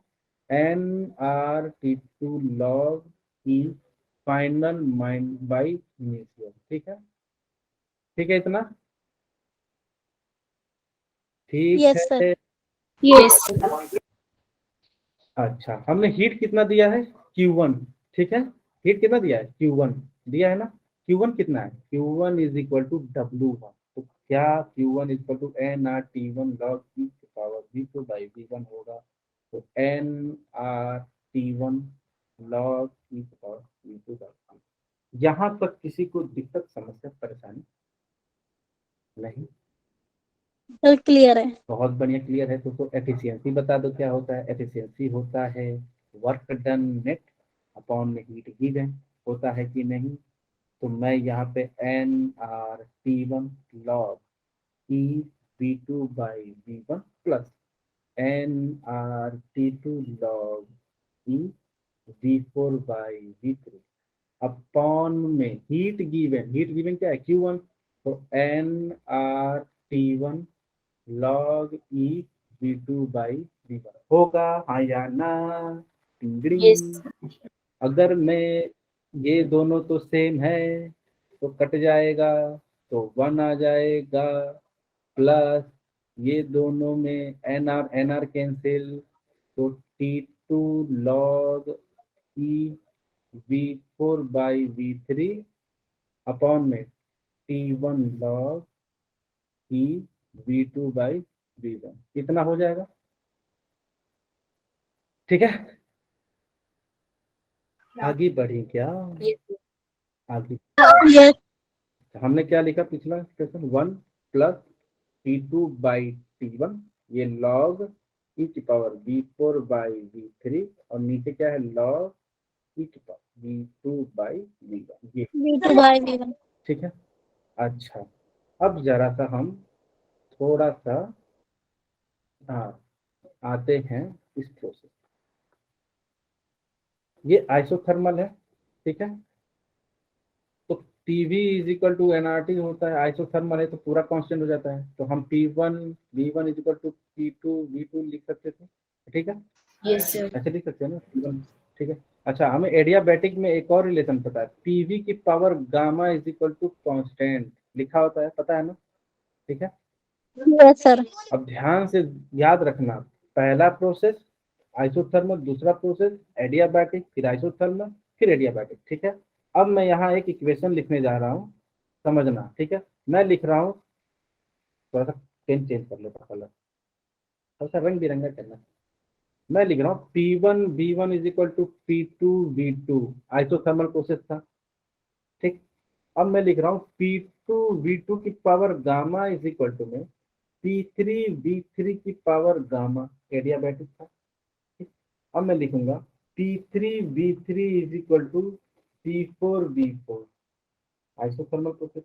nRT2 log e final mind by initial. ठीक है, ठीक है, इतना ठीक यस सर। है। Yes. अच्छा, हमने हीट कितना दिया है Q1, ठीक है, हीट कितना दिया है Q1 दिया है ना, Q1 कितना है Q1 is equal to W1, तो क्या Q1 is equal to nRT1 log e की पावर V2 बाई V1 होगा, तो nRT1 log e की पावर V2 बाई V1। यहाँ तक किसी को दिक्कत समस्या परेशानी नहीं? सर क्लियर है। बहुत बढ़िया, क्लियर है। तो एफिशिएंसी बता दो क्या होता है। एफिशिएंसी होता है वर्क डन नेट अपॉन में हीट गिवन, होता है कि नहीं। तो मैं यहाँ पे nRT1 log e V2 by V1 plus nRT2 log e V4 by V3 upon में हीट गिवन क्या है Q1, तो nRT1 log e V2 by V1 होगा, हाँ या ना? Yes. अगर मैं ये दोनों तो सेम है तो कट जाएगा, तो 1 आ जाएगा, प्लस ये दोनों में एनआर कैंसिल, तो T2 log e V4 by V3 upon में T1 log e V2 by V1 कितना हो जाएगा। ठीक है, आगे बढ़ी क्या? Yes. आगे यस हमने क्या लिखा पिछला question, 1 plus T2 by T1, ये log e की पावर V4 बाई V3, और नीचे क्या है log e की पावर V2 बाई V1, ये V2 बाई V1। ठीक है। अच्छा, अब जरा सा हम थोड़ा सा आते हैं इस प्रोसेस। ये आइसोथर्मल है, ठीक है, तो PV is equal to nRT होता है, आइसोथर्मल है तो पूरा कांस्टेंट हो जाता है, तो हम P1 V1 is equal to P2 V2 लिख सकते थे, ठीक है, Yes, sir. ऐसे लिख सकते हैं ना P1, ठीक है। अच्छा, हमें एडियाबैटिक में एक और रिलेशन पता है, PV की power gamma is equal to constant लिखा होता है, पता है ना, ठीक है। Yes sir. अब ध्यान से याद रखना, पहला प्रोसेस आइसोथर्मल, दूसरा प्रोसेस एडियाबैटिक, फिर आइसोथर्मल, फिर एडियाबैटिक, ठीक है। अब मैं यहाँ एक इक्वेशन लिखने जा रहा हूँ, समझना, ठीक है। मैं लिख रहा हूँ, थोड़ा सा पेन चेंज कर लेता कलर, थोड़ा सा रंग बिरंगा करना। मैं लिख रहा हूँ P1 V1 is equal to P2 V2, isothermal process था, ठीक। अब मैं लिख रहा हूँ P2 V2 की power gamma is equal to में P3 V3 की पावर गामा, एडियाबैटिक था, ठीक। अब मैं लिखूंगा P3 V3 is equal to P4 V4, isothermal process.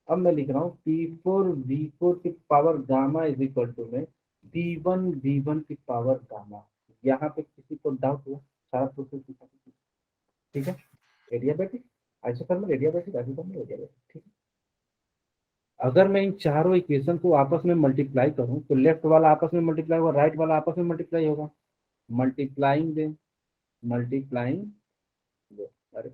अब मैं लिख रहा हूँ P4 V4 की power gamma is equal to में P1 V1 की पावर गामा। यहाँ पे किसी को डाउट हुआ? सारा प्रोसेस लिखा, ठीक है। Adiabatic, isothermal, adiabatic, isothermal, adiabatic, ठीक है। अगर मैं इन चारों इक्वेशन को आपस में मल्टीप्लाई करूं तो लेफ्ट वाला आपस में मल्टीप्लाई होगा, राइट वाला आपस में मल्टीप्लाई होगा, मल्टीप्लाइंग दे, मल्टीप्लाइंग दे, अरे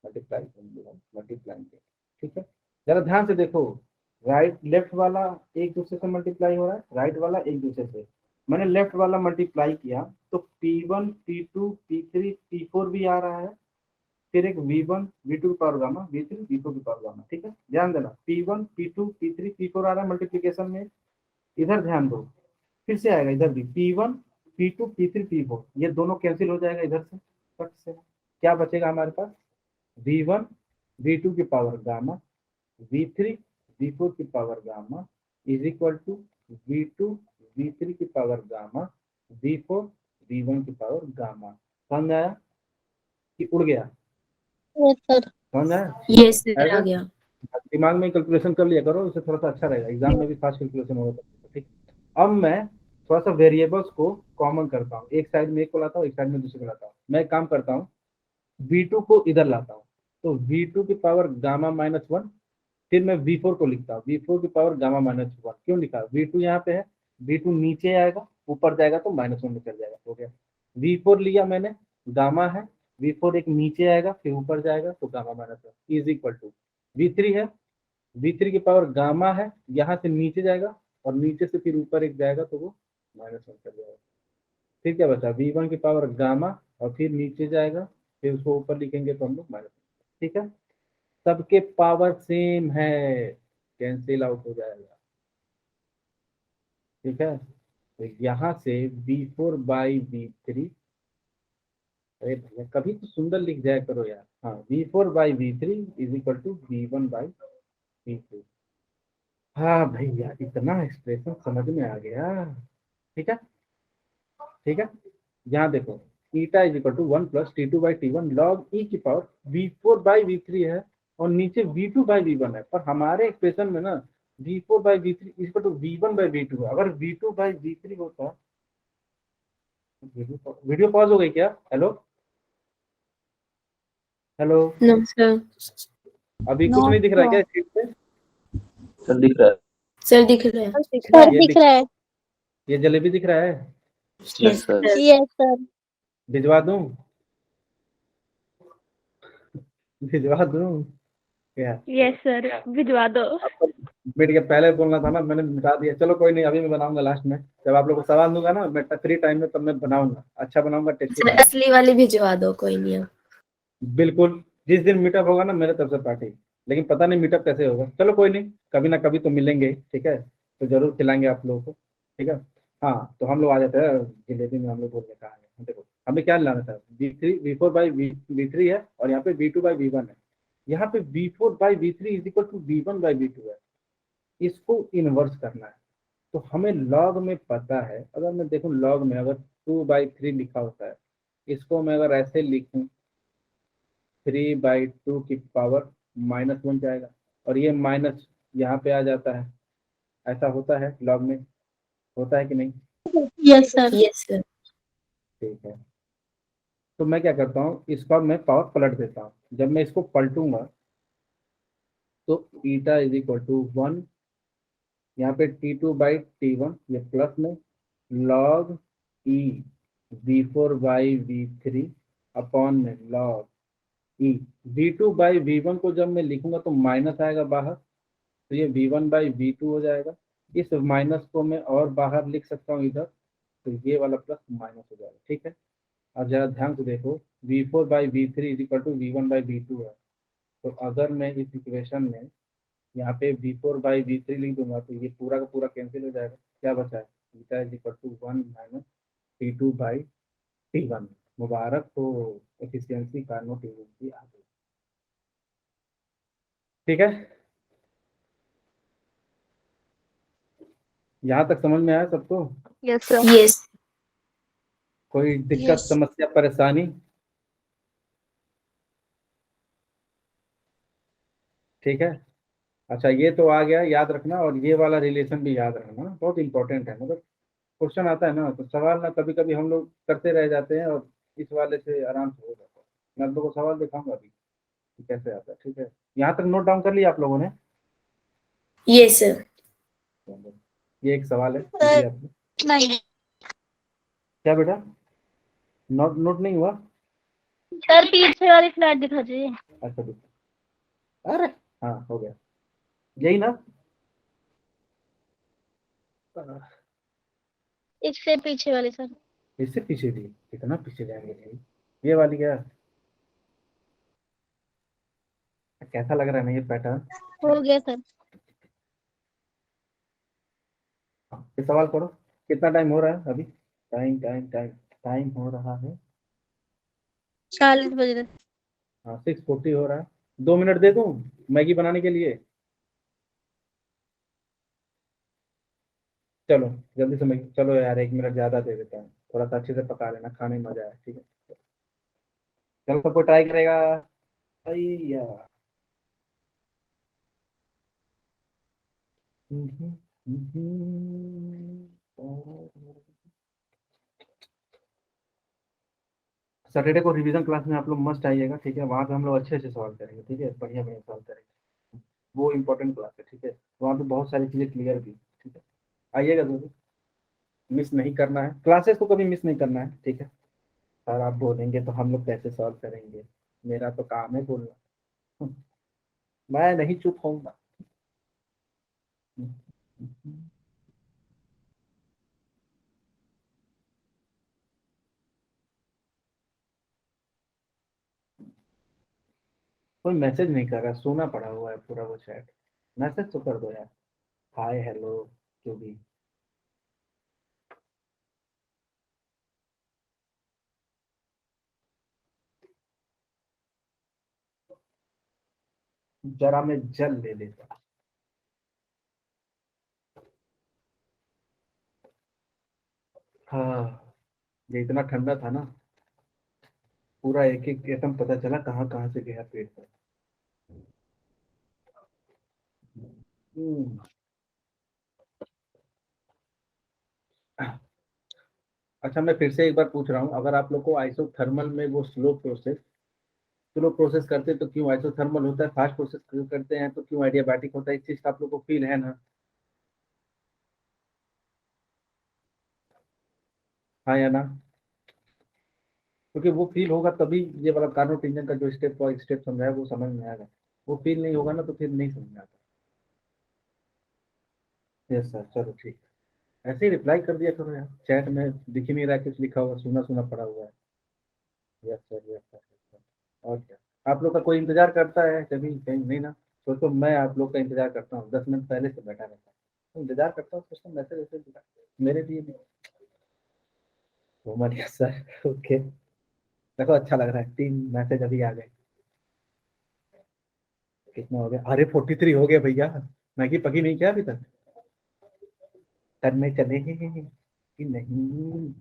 मल्टीप्लाइंग दे, ठीक है। जरा ध्यान से देखो, राइट लेफ्ट वाला एक दूसरे से मल्टीप्लाई हो रहा है, राइट वाला एक दूसरे से। मैंने लेफ्ट वाला मल्टीप्लाई किया तो P1 P2 P3 P4 भी आ रहा है, फिर एक V1 V2 की पावर गामा, V3 V4 की पावर गामा, ठीक है। ध्यान देना, P1 P2 P3 P4 आ रहा है मल्टीप्लिकेशन में, इधर ध्यान दो, फिर से आएगा इधर भी P1 P2 P3 P4, ये दोनों कैंसिल हो जाएगा इधर से, कट से क्या बचेगा हमारे पास, V1 V2 की पावर गामा, V3 V4 की power gamma is equal to V2 V3 की पावर गामा V4 V1 की पावर गामा। समझ आया कि उड़ गया? Yes sir. समझ आया? Yes, sir. आ गया. दिमाग में कैलकुलेशन कर लिया करो, इससे थोड़ा सा अच्छा रहेगा, एग्जाम में भी फास्ट कैलकुलेशन होगा, ठीक। अब मैं थोड़ा सा वेरिएबल्स को कॉमन करता हूँ, एक साइड में एक को लाता हूँ, एक साइड में दूसरे को लाता हूँ। मैं काम करता हूँ, V2 को इधर लाता हूँ, तो V2 की पावर गामा माइनस 1, फिर मैं V4 को लिखता हूँ, V4 की पावर गामा माइनस 1। क्यों लिखा? V2 यहाँ पे है, V2 नीचे आएगा, ऊपर जाएगा तो -1 में चल जाएगा, हो गया। V4 लिया मैंने, गामा है, V4 एक नीचे आएगा फिर ऊपर जाएगा तो gamma minus 1 is equal to V3 है, V3 की पावर गामा है, यहाँ से नीचे जाएगा और नीचे से फिर ऊपर एक जाएगा तो वो -1 चल जाएगा। फिर क्या बचा? V1 की पावर गामा और फिर नीचे जाएगा, फिर उसको ऊपर लिखेंगे तो हम लोग -1। ठीक है, सबके पावर सेम है, कैंसिल आउट हो जाएगा। ठीक है, तो यहाँ से V4 बाई V3, अरे भैया कभी तो सुंदर लिख जाया करो यार। हाँ, V4 by V3 is equal to V1 by V2। हाँ भैया, इतना एक्सप्रेशन समझ में आ गया। ठीक है, ठीक है, यहाँ देखो, eta is equal to 1 plus T2 by T1 log e की पावर V4 बाई V3 है और नीचे V2 बाई V1 है, पर हमारे एक्सप्रेशन में ना V4 by V3 is equal to V1 by V2 है। अगर V2 बाई V3 होता, वीडियो पॉज हो गई क्या? Hello hello, no sir. अभी कुछ नहीं दिख रहा है क्या स्क्रीन पे? सर दिख रहा है। सर दिख रहा है। सर ये दिख रहा है। ये जलेबी दिख रहा है, यस सर। Yes sir. भिजवा दूं? भिजवा दूं क्या? यस सर, भिजवा दो। आपको मिट गया, पहले बोलना था ना, मैंने मिटा दिया। चलो कोई नहीं, अभी मैं बनाऊंगा लास्ट में, जब आप लोग को सवाल दूंगा ना मैं फ्री टाइम में, तब मैं बनाऊंगा, अच्छा बनाऊंगा, टेस्टी सर बनाऊंगा। असली वाली भिजवा दो, कोई नहीं अब। बिल्कुल, जिस दिन मीटअप होगा ना मेरे तरफ से पार्टी, लेकिन पता नहीं मीटअप कैसे होगा। चलो कोई नहीं, कभी ना कभी तो मिलेंगे ही, ठीक है, तो जरूर खिलाएंगे आप लोगों को। ठीक है, हाँ तो हम लोग आ जाते हैं जलेबी में। हम लोग बोलने कहा है, देखो हमें क्या लाना था, V4 बाई V3 है और यहाँ पे V2 बाई V1 है। यहाँ पे V4 by V3 is equal to V1 by V2 है, इसको इन्वर्स करना है। तो हमें लॉग में पता है, अगर मैं देखूं लॉग में अगर 2/3 लिखा होता है, इसको मैं अगर ऐसे लिखूं 3/2 की पावर -1 जाएगा और ये माइनस यहाँ पे आ जाता है। ऐसा होता है लॉग में, होता है कि नहीं? Yes sir. Yes sir. ठीक है, तो मैं क्या करता हूँ, इसका मैं पावर पलट देता हूँ। जब मैं इसको पलटूंगा तो ईटा इज इक्वल टू 1, यहाँ पे T2 बाई T1 ये प्लस में log e V4 by V3 upon में log e V2 by V1 को जब मैं लिखूंगा तो माइनस आएगा बाहर, तो ये V1 बाई V2 हो जाएगा। इस माइनस को मैं और बाहर लिख सकता हूँ इधर, तो ये वाला प्लस माइनस हो जाएगा। ठीक है, अब जरा ध्यान से देखो, V4 by V3 is equal to V1 by V2 है। तो अगर मैं इस इक्वेशन में यहाँ पे V4 बाई V3 लिख दूंगा तो ये पूरा का पूरा कैंसिल हो जाएगा। क्या बचा है? Beta is equal to 1 minus T2 by T1। मुबारक हो, एफिशिएंसी कार्नोट यूनिटी आ गई। ठीक है, यहाँ तक समझ में आया सबको? Yes sir. यस। कोई दिक्कत, Yes. समस्या, परेशानी? ठीक है, अच्छा ये तो आ गया, याद रखना। और ये वाला रिलेशन भी याद रखना, बहुत इंपॉर्टेंट है। मतलब क्वेश्चन आता है ना तो सवाल ना कभी कभी हम लोग करते रह जाते हैं, और इस वाले से आराम से हो जाता है। मैं आप लोगों को सवाल दिखाऊंगा अभी कि कैसे आता है। ठीक है, यहाँ तक नोट डाउन कर लिया आप लोगों ने? Yes sir. ये एक सवाल है, सर कीजिए आपने। नहीं क्या बेटा, नोट नोट नहीं हुआ? सर, पीछे वाली फ्लैट दिखा दीजिए। अच्छा अरे हाँ, हो गया, यही ना? इससे पीछे वाली सर। इससे पीछे भी कितना पीछे जाएंगे भाई? ये वाली क्या, कैसा लग रहा है ना ये पैटर्न? हो गया सर। ये सवाल करो, कितना टाइम हो रहा है अभी? टाइम टाइम टाइम टाइम हो रहा है 40 बज रहे। हाँ, 6:40 हो रहा है। 2 मिनट दे दूं मैगी बनाने के लिए? चलो जल्दी से मैगी, चलो यार 1 मिनट ज्यादा दे देता हूँ, थोड़ा सा अच्छे से पका लेना, खाने में मजा आए। ठीक है, चलो सबको ट्राई करेगा भैया। सैटरडे को रिवीजन क्लास में आप लोग मस्ट आइएगा, ठीक है। वहाँ पे हम लोग अच्छे अच्छे सवाल करेंगे, ठीक है, बढ़िया बढ़िया सवाल करेंगे। वो इम्पोर्टेंट क्लास है, ठीक है। वहाँ पे बहुत सारी चीज़ें क्लियर भी, ठीक है। आइएगा जरूर, मिस नहीं करना है, क्लासेस को कभी मिस नहीं करना है, ठीक है। और आप बोलेंगे तो हम लोग कैसे सॉल्व करेंगे, मेरा तो काम है बोलना। मैं नहीं चुप होऊंगा। कोई मैसेज नहीं कर रहा, सोना पड़ा हुआ है पूरा वो चैट। मैसेज तो कर दो यार, हाय हेलो जो भी। जरा मैं जल ले लेता। हाँ, ये इतना ठंडा था ना, पूरा एक एक एटम पता चला कहाँ कहाँ से गया पेट पर। हम्म। अच्छा, मैं फिर से एक बार पूछ रहा हूँ, अगर आप लोग को आइसोथर्मल में वो स्लो प्रोसेस करते हैं तो क्यों आइसोथर्मल होता है, फास्ट प्रोसेस करते हैं तो क्यों एडियाबैटिक होता है, इस चीज का आप लोग को फील है ना? हाँ या ना? क्योंकि वो फील होगा तभी ये वाला कार्नोट इंजन का जो स्टेप बाय स्टेप समझाया वो समझ में आएगा। वो फील नहीं होगा ना तो फिर नहीं समझ में आता। यस सर, चलो ठीक है। ऐसे ही रिप्लाई कर दिया करो यार, चैट में दिख ही नहीं रहा है कुछ लिखा हुआ, सुना सुना पड़ा हुआ है। Yes sir, yes sir, yes sir. और क्या आप लोग का कोई इंतजार करता है कभी कहीं? नहीं ना। तो मैं आप लोग का इंतजार करता हूँ, 10 मिनट पहले से बैठा रहता हूँ, तो इंतजार करता हूँ, सोचता हूँ मैसेज वैसेज दिखा मेरे लिए भी। Umar yes sir, okay. देखो अच्छा लग रहा है, 3 मैसेज अभी आ गए। कितना हो गया? अरे 43 हो गया भैया। मैगी पकी नहीं क्या अभी तक? करने चले हैं कि नहीं?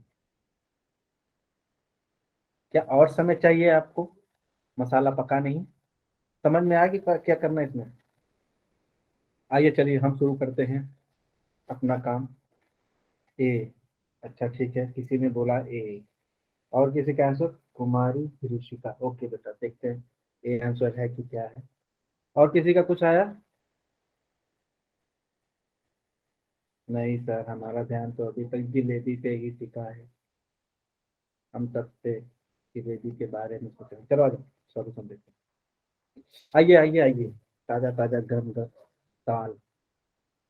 क्या और समय चाहिए आपको? मसाला पका नहीं? समझ में आ कि क्या करना है इसमें? आइए चलिए हम शुरू करते हैं अपना काम। ए, अच्छा ठीक है, किसी ने बोला ए। और किसी का आंसर? कुमारी ऋषिका, ओके बेटा, देखते हैं ए आंसर है कि क्या है। और किसी का कुछ आया? नहीं सर, हमारा ध्यान तो अभी तक जिलेबी पे ही टिका है। हम तब से जिलेबी के बारे में सोच रहे हैं। चलो आ जाओ, सॉल्यूशन देखते हैं। आइए आइए आइए, ताजा ताजा गर्म गर्म दाल।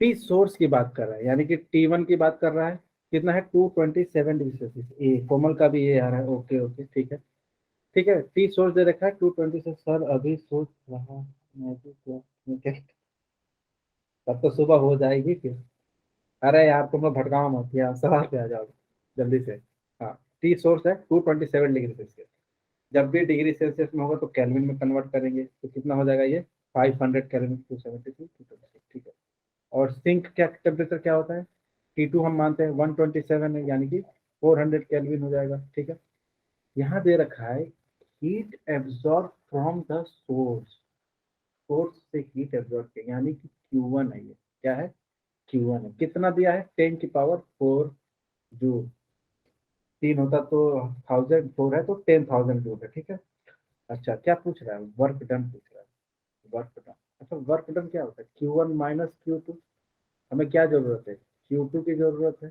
टी सोर्स की बात कर रहा है, यानी कि T1 की बात कर रहा है। कितना है? 227 डिग्री सेल्सियस। ए कोमल का भी ये आ रहा है, ओके ओके ठीक है। ठीक है, टी सोर्स दे रखा है 220 से। सर अभी सोच रहा मैं भी क्या, तब तो सुबह हो जाएगी फिर। अरे यार तुम लोग भटकाओ मत यार, सवाल पे आ जाओ जल्दी से। हाँ, टी सोर्स है 227 डिग्री सेल्सियस। जब भी डिग्री सेल्सियस में होगा तो केल्विन में कन्वर्ट करेंगे तो कितना हो जाएगा ये? 500 केल्विन, 273, 226, ठीक है। और सिंक क्या टेम्परेचर क्या होता है? T2 हम मानते हैं 127 है, यानी कि 400 केल्विन हो जाएगा, ठीक है। यहाँ दे रखा है heat absorb from the source. Source से हीट एब्जॉर्ब किया, यानी कि Q1 है ये। क्या है? Q1 है। कितना दिया है? 10⁴ जूल। 3 होता तो 1000, 4 है तो 10,000 जूल है, ठीक है। अच्छा क्या पूछ रहा है? वर्क डन पूछ रहा है, वर्क डन। अच्छा वर्क डन क्या होता है? Q1 minus Q2। हमें क्या जरूरत है? Q2 की जरूरत है।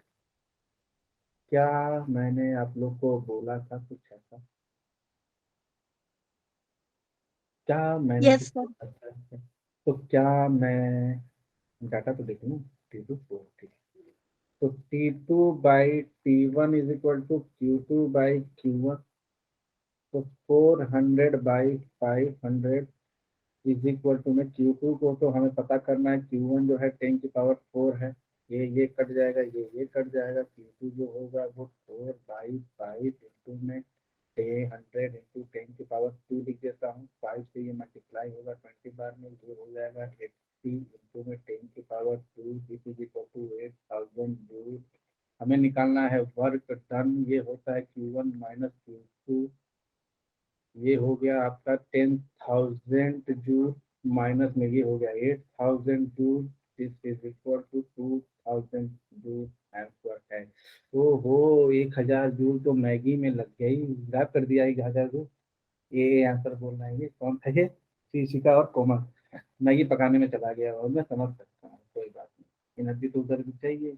क्या मैंने आप लोग को बोला था कुछ ऐसा? क्या मैंने कुछ यस सर। बोला था? तो क्या मैं डाटा तो देखूँ ना। T2 4, ठीक है। तो T2/T1 = Q2/Q1। तो 400/500 में Q2 को तो हमें पता करना है। Q1 जो है 10⁴ है। ये कट जाएगा, ये कट जाएगा। Q2 जो होगा वो 4/5 इंटू में 100 इंटू 10⁻² लिख देता हूँ। 5 से ये मल्टीप्लाई होगा 20 बार में, ये हो जाएगा 80 इंटू में 10⁻²। This is equal to 8000 joule. हमें निकालना है वर्क डन, ये होता है Q1 माइनस Q2। ये हो गया आपका 10,000 जूल, माइनस में ये हो गया 8,000 joule. This is equal to 2,000 joule answer है। ओहो, 1000 जूल तो मैगी में लग गई, गायब कर दिया 1000 जूल। ये आंसर बोलना है, ये कौन था ये? शीशिका और कोमल। मैगी पकाने में चला गया और मैं समझ सकता हूँ, कोई बात नहीं, एनर्जी तो उधर भी चाहिए।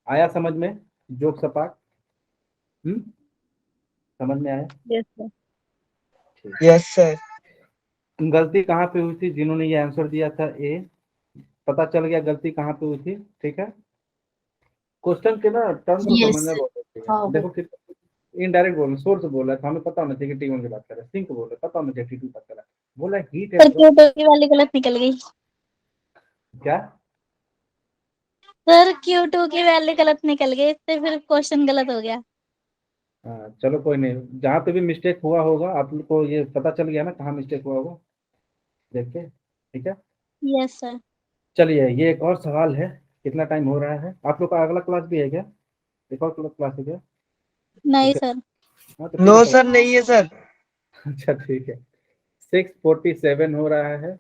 आया समझ में? जोक सपाट। समझ में आया? Yes sir. Yes sir. गलती कहाँ पे हुई थी जिन्होंने ये आंसर दिया था? ए, पता चल गया गलती कहाँ पे हुई थी, ठीक है। क्वेश्चन के ना टर्म को यस समझना सर। बहुत जरूरी है। हाँ देखो किस इनडायरेक्ट बोल, सोर्स बोल रहा था, हमें पता होना चाहिए कि T1 की बात कर रहा है, सिंक बोल रहा है, पता होना चाहिए T2 बात कर रहा है, बोला हीट सर एब्जॉर्ब। Q2 की वैल्यू गलत निकल गई। क्या? सर Q2 की वैल्यू गलत निकल गई, इससे फिर क्वेश्चन गलत हो गया। हाँ चलो कोई नहीं, जहाँ पे भी मिस्टेक हुआ होगा आप लोग को ये पता चल गया ना कहाँ मिस्टेक हुआ होगा, देखते, ठीक है। Yes sir. चलिए ये एक और सवाल है। कितना टाइम हो रहा है? आप लोग का अगला क्लास भी है क्या? एक और क्लास है क्या? नहीं ठीक है। सर। हाँ तो ठीक नो है सर, नहीं है सर। अच्छा ठीक है। 6:47 हो रहा है।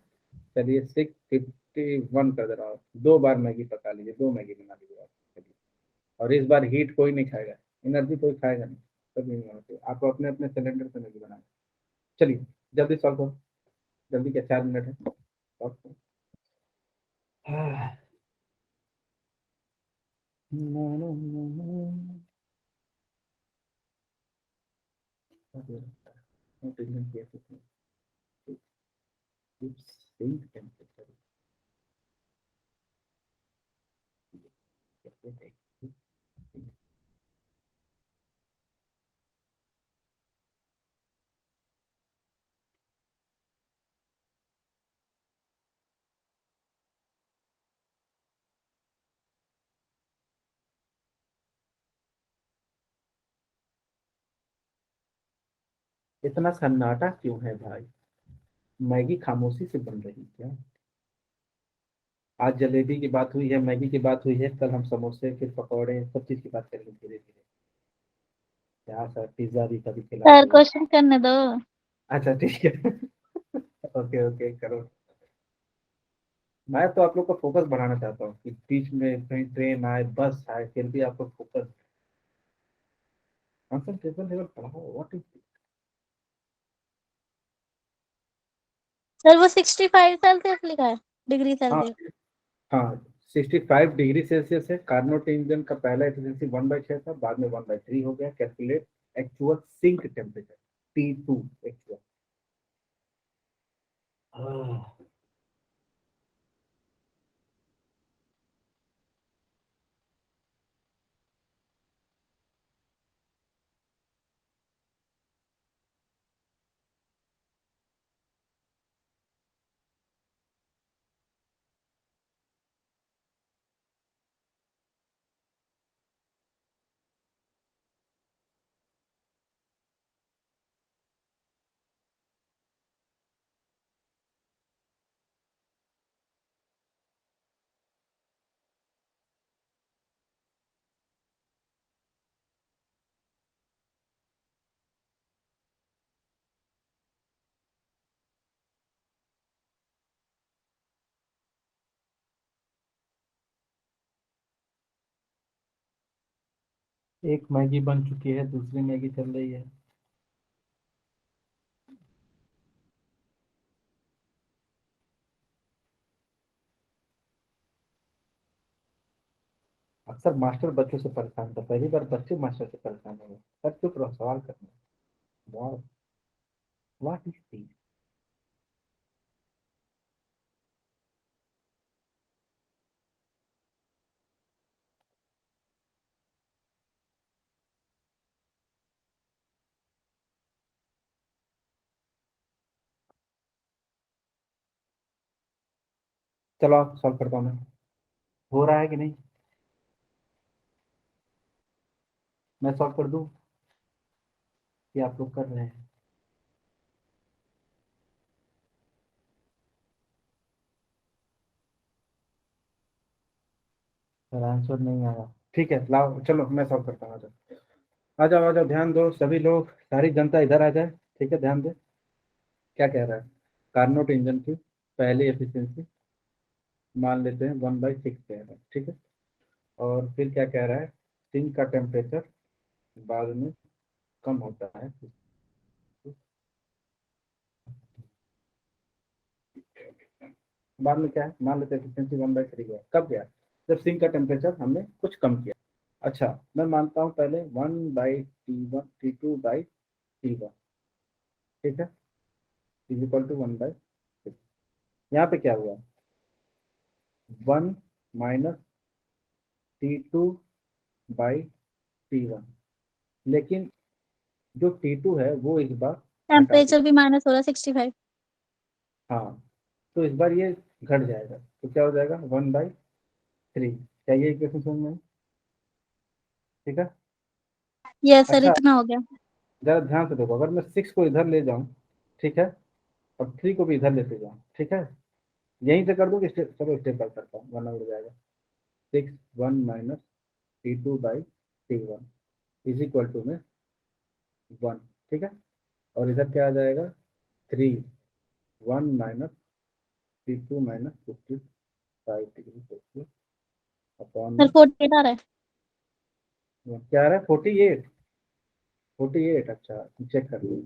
चलिए 6:51 कर दे रहा हूँ। 2 बार मैगी पका लीजिए, 2 मैगी बना लीजिए आप। चलिए। और इस बार हीट कोई नहीं खाएगा, एनर्जी कोई खाएगा नहीं, सब नहीं होना चाहिए। आपको अपने अपने सिलेंडर से मैगी बनाना। चलिए जल्दी सॉल्व करो, जल्दी क्या, 4 मिनट है, सॉल्व करो। हाँ। ना, ना, ना, ना। Not even careful. It's same temperature. इतना सन्नाटा क्यों है भाई? मैगी खामोशी से बन रही क्या? आज जलेबी की बात हुई है, मैगी की बात हुई है, कल हम समोसे फिर पकौड़े सब चीज की बात करेंगे धीरे धीरे। क्या सर, पिज्जा भी कभी खिला सर दो। क्वेश्चन करने दो। अच्छा ठीक है ओके ओके करो। मैं तो आप लोग का फोकस बढ़ाना चाहता हूँ कि बीच में कहीं ट्रेन आए, बस आए, फिर भी आपको फोकस, कंसंट्रेशन लेवल बढ़ाओ। What is. सर वो 65 सेल्सियस लिखा है, डिग्री हाँ सेल्सियस। हाँ, 65 डिग्री सेल्सियस है। कार्नोट इंजन का पहला एफिशिएंसी 1/6 था, बाद में 1/3 हो गया। Calculate actual sink temperature T2 actual. एक मैगी बन चुकी है, दूसरी मैगी चल रही है। अक्सर मास्टर बच्चों से परेशान था, पहली बार बच्चे मास्टर से परेशान हुए। सर चुप रहो, सवाल करना। What is this? चलो आप सॉल्व करता हूँ मैं। हो रहा है कि नहीं? मैं सॉल्व कर दूं कि आप लोग कर रहे हैं? सर आंसर नहीं आया। ठीक है लाओ, चलो मैं सॉल्व करता हूँ। आ जाओ आ जाओ, ध्यान दो सभी लोग, सारी जनता इधर आ जाए। ठीक है ध्यान दे, क्या कह रहा है। कार्नोट इंजन की पहली एफिशिएंसी मान लेते हैं 1/6 कह रहा है, ठीक है। और फिर क्या कह रहा है, सिंक का टेम्परेचर बाद में कम होता है। बाद में क्या है, मान लेते हैं एफिशिएंसी 1/3 है। कब गया? जब सिंक का टेम्परेचर हमने कुछ कम किया। अच्छा, मैं मानता हूँ पहले 1/T1 T2/T1, ठीक है, इज इक्वल टू 1/3। यहाँ पे क्या हुआ, 1 माइनस T2/T1, लेकिन जो T2 है वो इस बार घटा दिया। टेम्परेचर भी माइनस हो रहा है 65। हाँ, तो इस बार ये घट जाएगा, तो क्या हो जाएगा 1/3। क्या ये इक्वेशन समझ में आई? ठीक है। यस सर, अच्छा, इतना हो गया। जरा ध्यान से देखो, अगर मैं 6 को इधर ले जाऊं, ठीक है, और 3 को भी इधर लेते जाऊं, ठीक है, यहीं से कर दूं कि चलो स्टेप बाय करता हूँ वरना उड़ जाएगा। 6 1 minus T2/T1 is equal to में 1, ठीक है, और इधर क्या आ जाएगा 3 1 minus T2 minus 55 degree Celsius upon sir में 48 आ रहा है। क्या आ रहा है 48। अच्छा, चेक कर लो।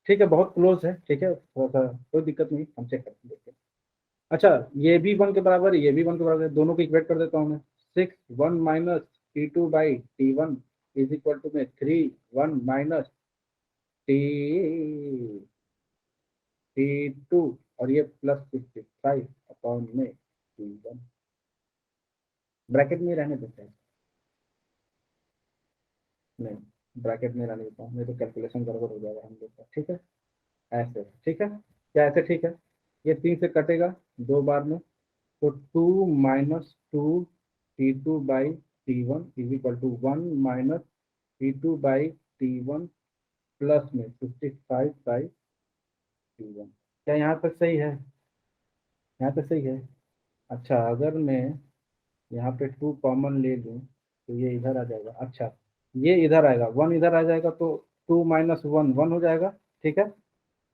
ठीक है, बहुत क्लोज है, ठीक है, थोड़ा सा कोई दिक्कत नहीं, हम चेक करके देखते हैं। अच्छा, ये भी 1 के बराबर है, ये भी 1 के बराबर है, दोनों को इक्वेट कर देता हूँ मैं। 6 1 minus T2/T1 is equal to में 3 1 माइनस T2 और ये प्लस 55 अपॉन में T1, ब्रैकेट में रहने देते हैं, नहीं ब्रैकेट में रहने देता हूँ, नहीं तो कैलकुलेशन गड़बड़ हो जाएगा हम लोग का, ठीक है, ऐसे, ठीक है, क्या ऐसे ठीक है, ये 3 से कटेगा 2 बार में, तो 2 माइनस 2 T2/T1 is equal to 1 minus T2/T1 plus में 55/T1। क्या यहाँ तक सही है? यहाँ तक सही है। अच्छा, अगर मैं यहाँ पे 2 कॉमन ले लूँ तो ये इधर आ जाएगा। अच्छा, ये इधर आएगा, 1 इधर आ जाएगा, तो 2 माइनस 1 1 हो जाएगा, ठीक है,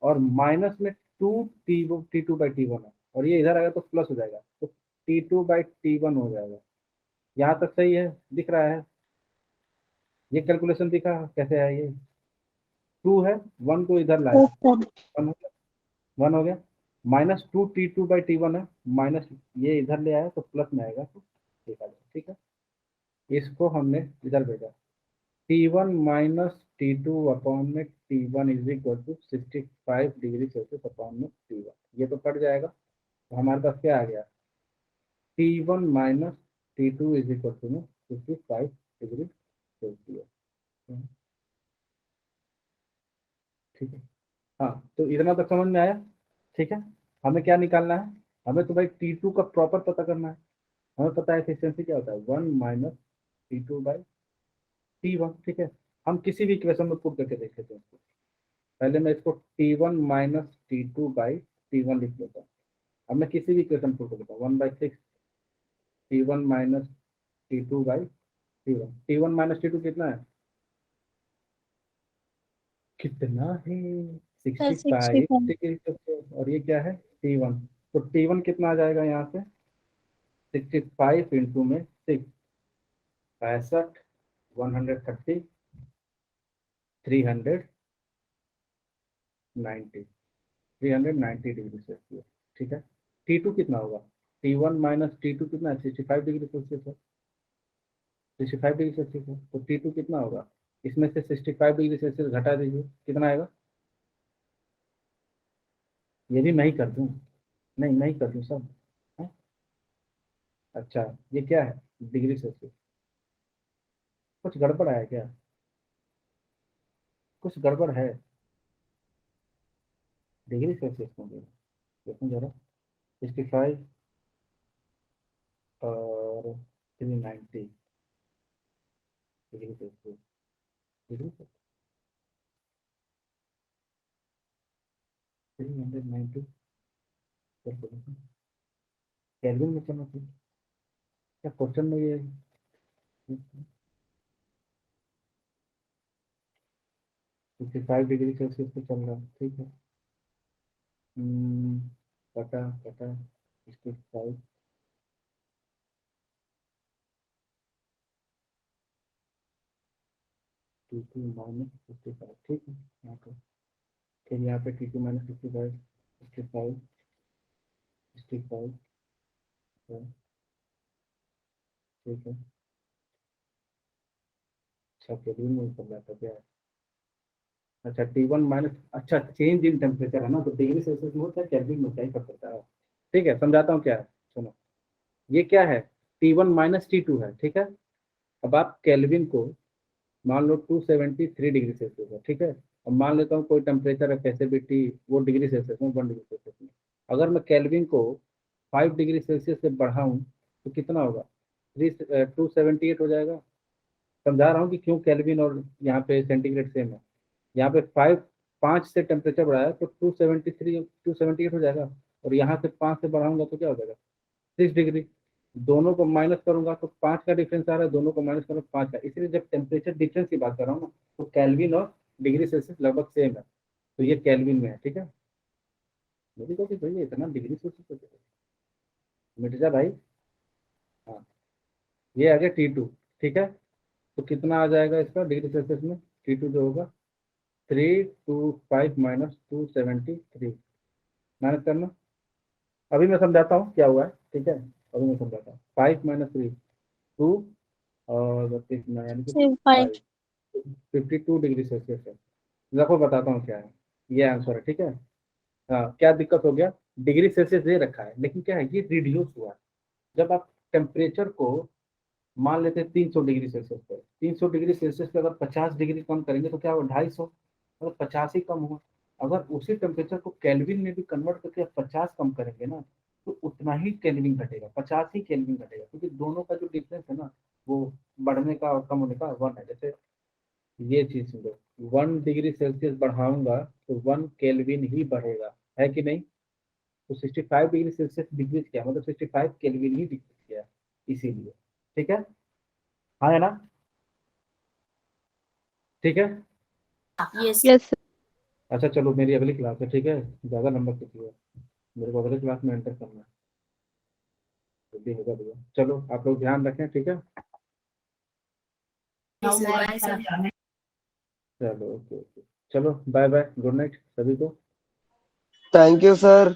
और माइनस में 2T2/T1 है, और ये इधर आएगा तो प्लस हो जाएगा, तो T2/T1 हो जाएगा। यहाँ तक सही है, दिख रहा है? ये कैलकुलेशन दिखा कैसे है? ये 2 है, 1 को इधर लाया, यस सर। 1 हो गया, 1 हो गया, माइनस 2T2/T1 है, माइनस ये इधर ले आया तो प्लस में आएगा, तो देखा जाए, ठीक है, इसको हमने इधर भेजा। T1 माइनस T2 अपॉन में T1 is equal to 65 degree Celsius upon में T1, ये तो कट जाएगा, तो हमारे पास क्या आ गया T1 minus T2 is equal to में 55 डिग्री सेल्सियस, ठीक है। हाँ, तो इतना तक समझ में आया, ठीक है। हमें क्या निकालना है, हमें तो भाई T2 का प्रॉपर पता करना है। हमें पता है एफिशिएंसी क्या होता है, 1 माइनस T2/T1, ठीक है। हम किसी भी इक्वेशन में पुट करके देख लेते हैं इसको। पहले मैं इसको T1 माइनस T2/T1 लिख लेता हूँ। अब मैं किसी भी इक्वेशन पुट कर देता हूँ, 1/6 T1 minus T2/T1। T1 minus T2 कितना है, कितना है सर 65 65। डिग्री सेल्सियस, और ये क्या है T1, तो T1 कितना आ जाएगा यहाँ से 65 इंटू में 6, 65 130 390 डिग्री सेल्सियस, ठीक है। T2 कितना होगा, T1 माइनस T2 कितना है 65 डिग्री सेल्सियस है, 65 डिग्री सेल्सियस है, तो T2 कितना होगा, इसमें से 65 डिग्री सेल्सियस घटा दीजिए, कितना आएगा, ये भी मैं ही कर दूं, नहीं मैं ही कर दूं सब है? अच्छा, ये क्या है डिग्री सेल्सियस, कुछ गड़बड़ है क्या, कुछ गड़बड़ है, डिग्री सेल्सियस में देखो जरा, 65 और 390 डिग्री सेल्सियस, डिग्री 390 केल्विन में चलना चाहिए क्या, क्वेश्चन में ये 55 डिग्री सेल्सियस पे चल रहा है, ठीक है। पता पता 65, T2 माइनस 55, ठीक है। यहाँ पे फिर यहाँ पे T2 माइनस 55, 55, 65, ठीक है। अच्छा केल्विन में कर जाता क्या है? अच्छा T1 माइनस, अच्छा चेंज इन टेम्परेचर है ना, तो डिग्री सेल्सियस में होता है, केल्विन में क्या ही कर सकता है। ठीक है, समझाता हूँ क्या है, सुनो। ये क्या है, T1 माइनस T2 है, ठीक है। अब आप केल्विन को मान लो 273 डिग्री सेल्सियस है, ठीक है। अब मान लेता हूँ कोई टेम्परेचर है कैसे भी टी, वो डिग्री सेल्सियस में 1 डिग्री सेल्सियस में। अगर मैं केल्विन को 5 डिग्री सेल्सियस से बढ़ाऊँ तो कितना होगा, 278 हो जाएगा। समझा रहा हूँ कि क्यों केल्विन और यहाँ पे सेंटीग्रेड सेम है। यहाँ पे 5 से टेम्परेचर बढ़ाया तो 278 हो जाएगा, और यहाँ से 5 से बढ़ाऊंगा तो क्या हो जाएगा, 6 डिग्री। दोनों को माइनस करूंगा तो 5 का डिफरेंस आ रहा है, दोनों को माइनस करूंगा 5 का। इसलिए जब टेम्परेचर डिफरेंस की बात कर रहा हूँ ना, तो केल्विन और डिग्री सेल्सियस लगभग सेम है, तो ये केल्विन में है, ठीक है। मेरी को भैया इतना डिग्री सेल्सियस मिट जा भाई। हाँ, ये आ गया T2, ठीक है। तो कितना आ जाएगा इसका डिग्री सेल्सियस में, T2 जो होगा 325 माइनस 273, माइनस करना। अभी मैं समझाता हूँ क्या हुआ है, ठीक है। अभी मैं समझाता हूँ, 5 माइनस 3 2 और कितना, यानी कि 5 52 डिग्री सेल्सियस है। देखो बताता हूँ क्या है, ये आंसर है, ठीक है। हाँ, क्या दिक्कत हो गया, डिग्री सेल्सियस दे रखा है लेकिन क्या है, ये रिड्यूस हुआ है। जब आप टेम्परेचर को मान लेते हैं 300 डिग्री सेल्सियस पे, 300 डिग्री सेल्सियस पे अगर 50 डिग्री कम करेंगे तो क्या होगा, 250, मतलब 50 ही कम हुआ। अगर उसी टेम्परेचर को केल्विन में भी कन्वर्ट करके आप 50 कम करेंगे ना, तो उतना ही केल्विन घटेगा, 50 ही केल्विन घटेगा, क्योंकि दोनों का जो डिफरेंस है ना, वो बढ़ने का और कम होने का 1 है। जैसे ये चीज समझो, 1 डिग्री सेल्सियस बढ़ाऊंगा तो 1 केल्विन ही बढ़ेगा, है कि नहीं। तो 65 डिग्री सेल्सियस डिक्रीज किया, मतलब 65 केल्विन ही डिक्रीज किया, इसीलिए, ठीक है। हाँ है ना, ठीक है। यस यस अच्छा चलो, मेरी अगली क्लास है, ठीक है। ज़्यादा नंबर किसी है, मेरे को अगली क्लास में एंटर करना है, तो भी होगा भैया। चलो आप लोग ध्यान रखें, ठीक है। सर। चलो ओके ओके, चलो बाय बाय, गुड नाइट सभी को। Thank you sir.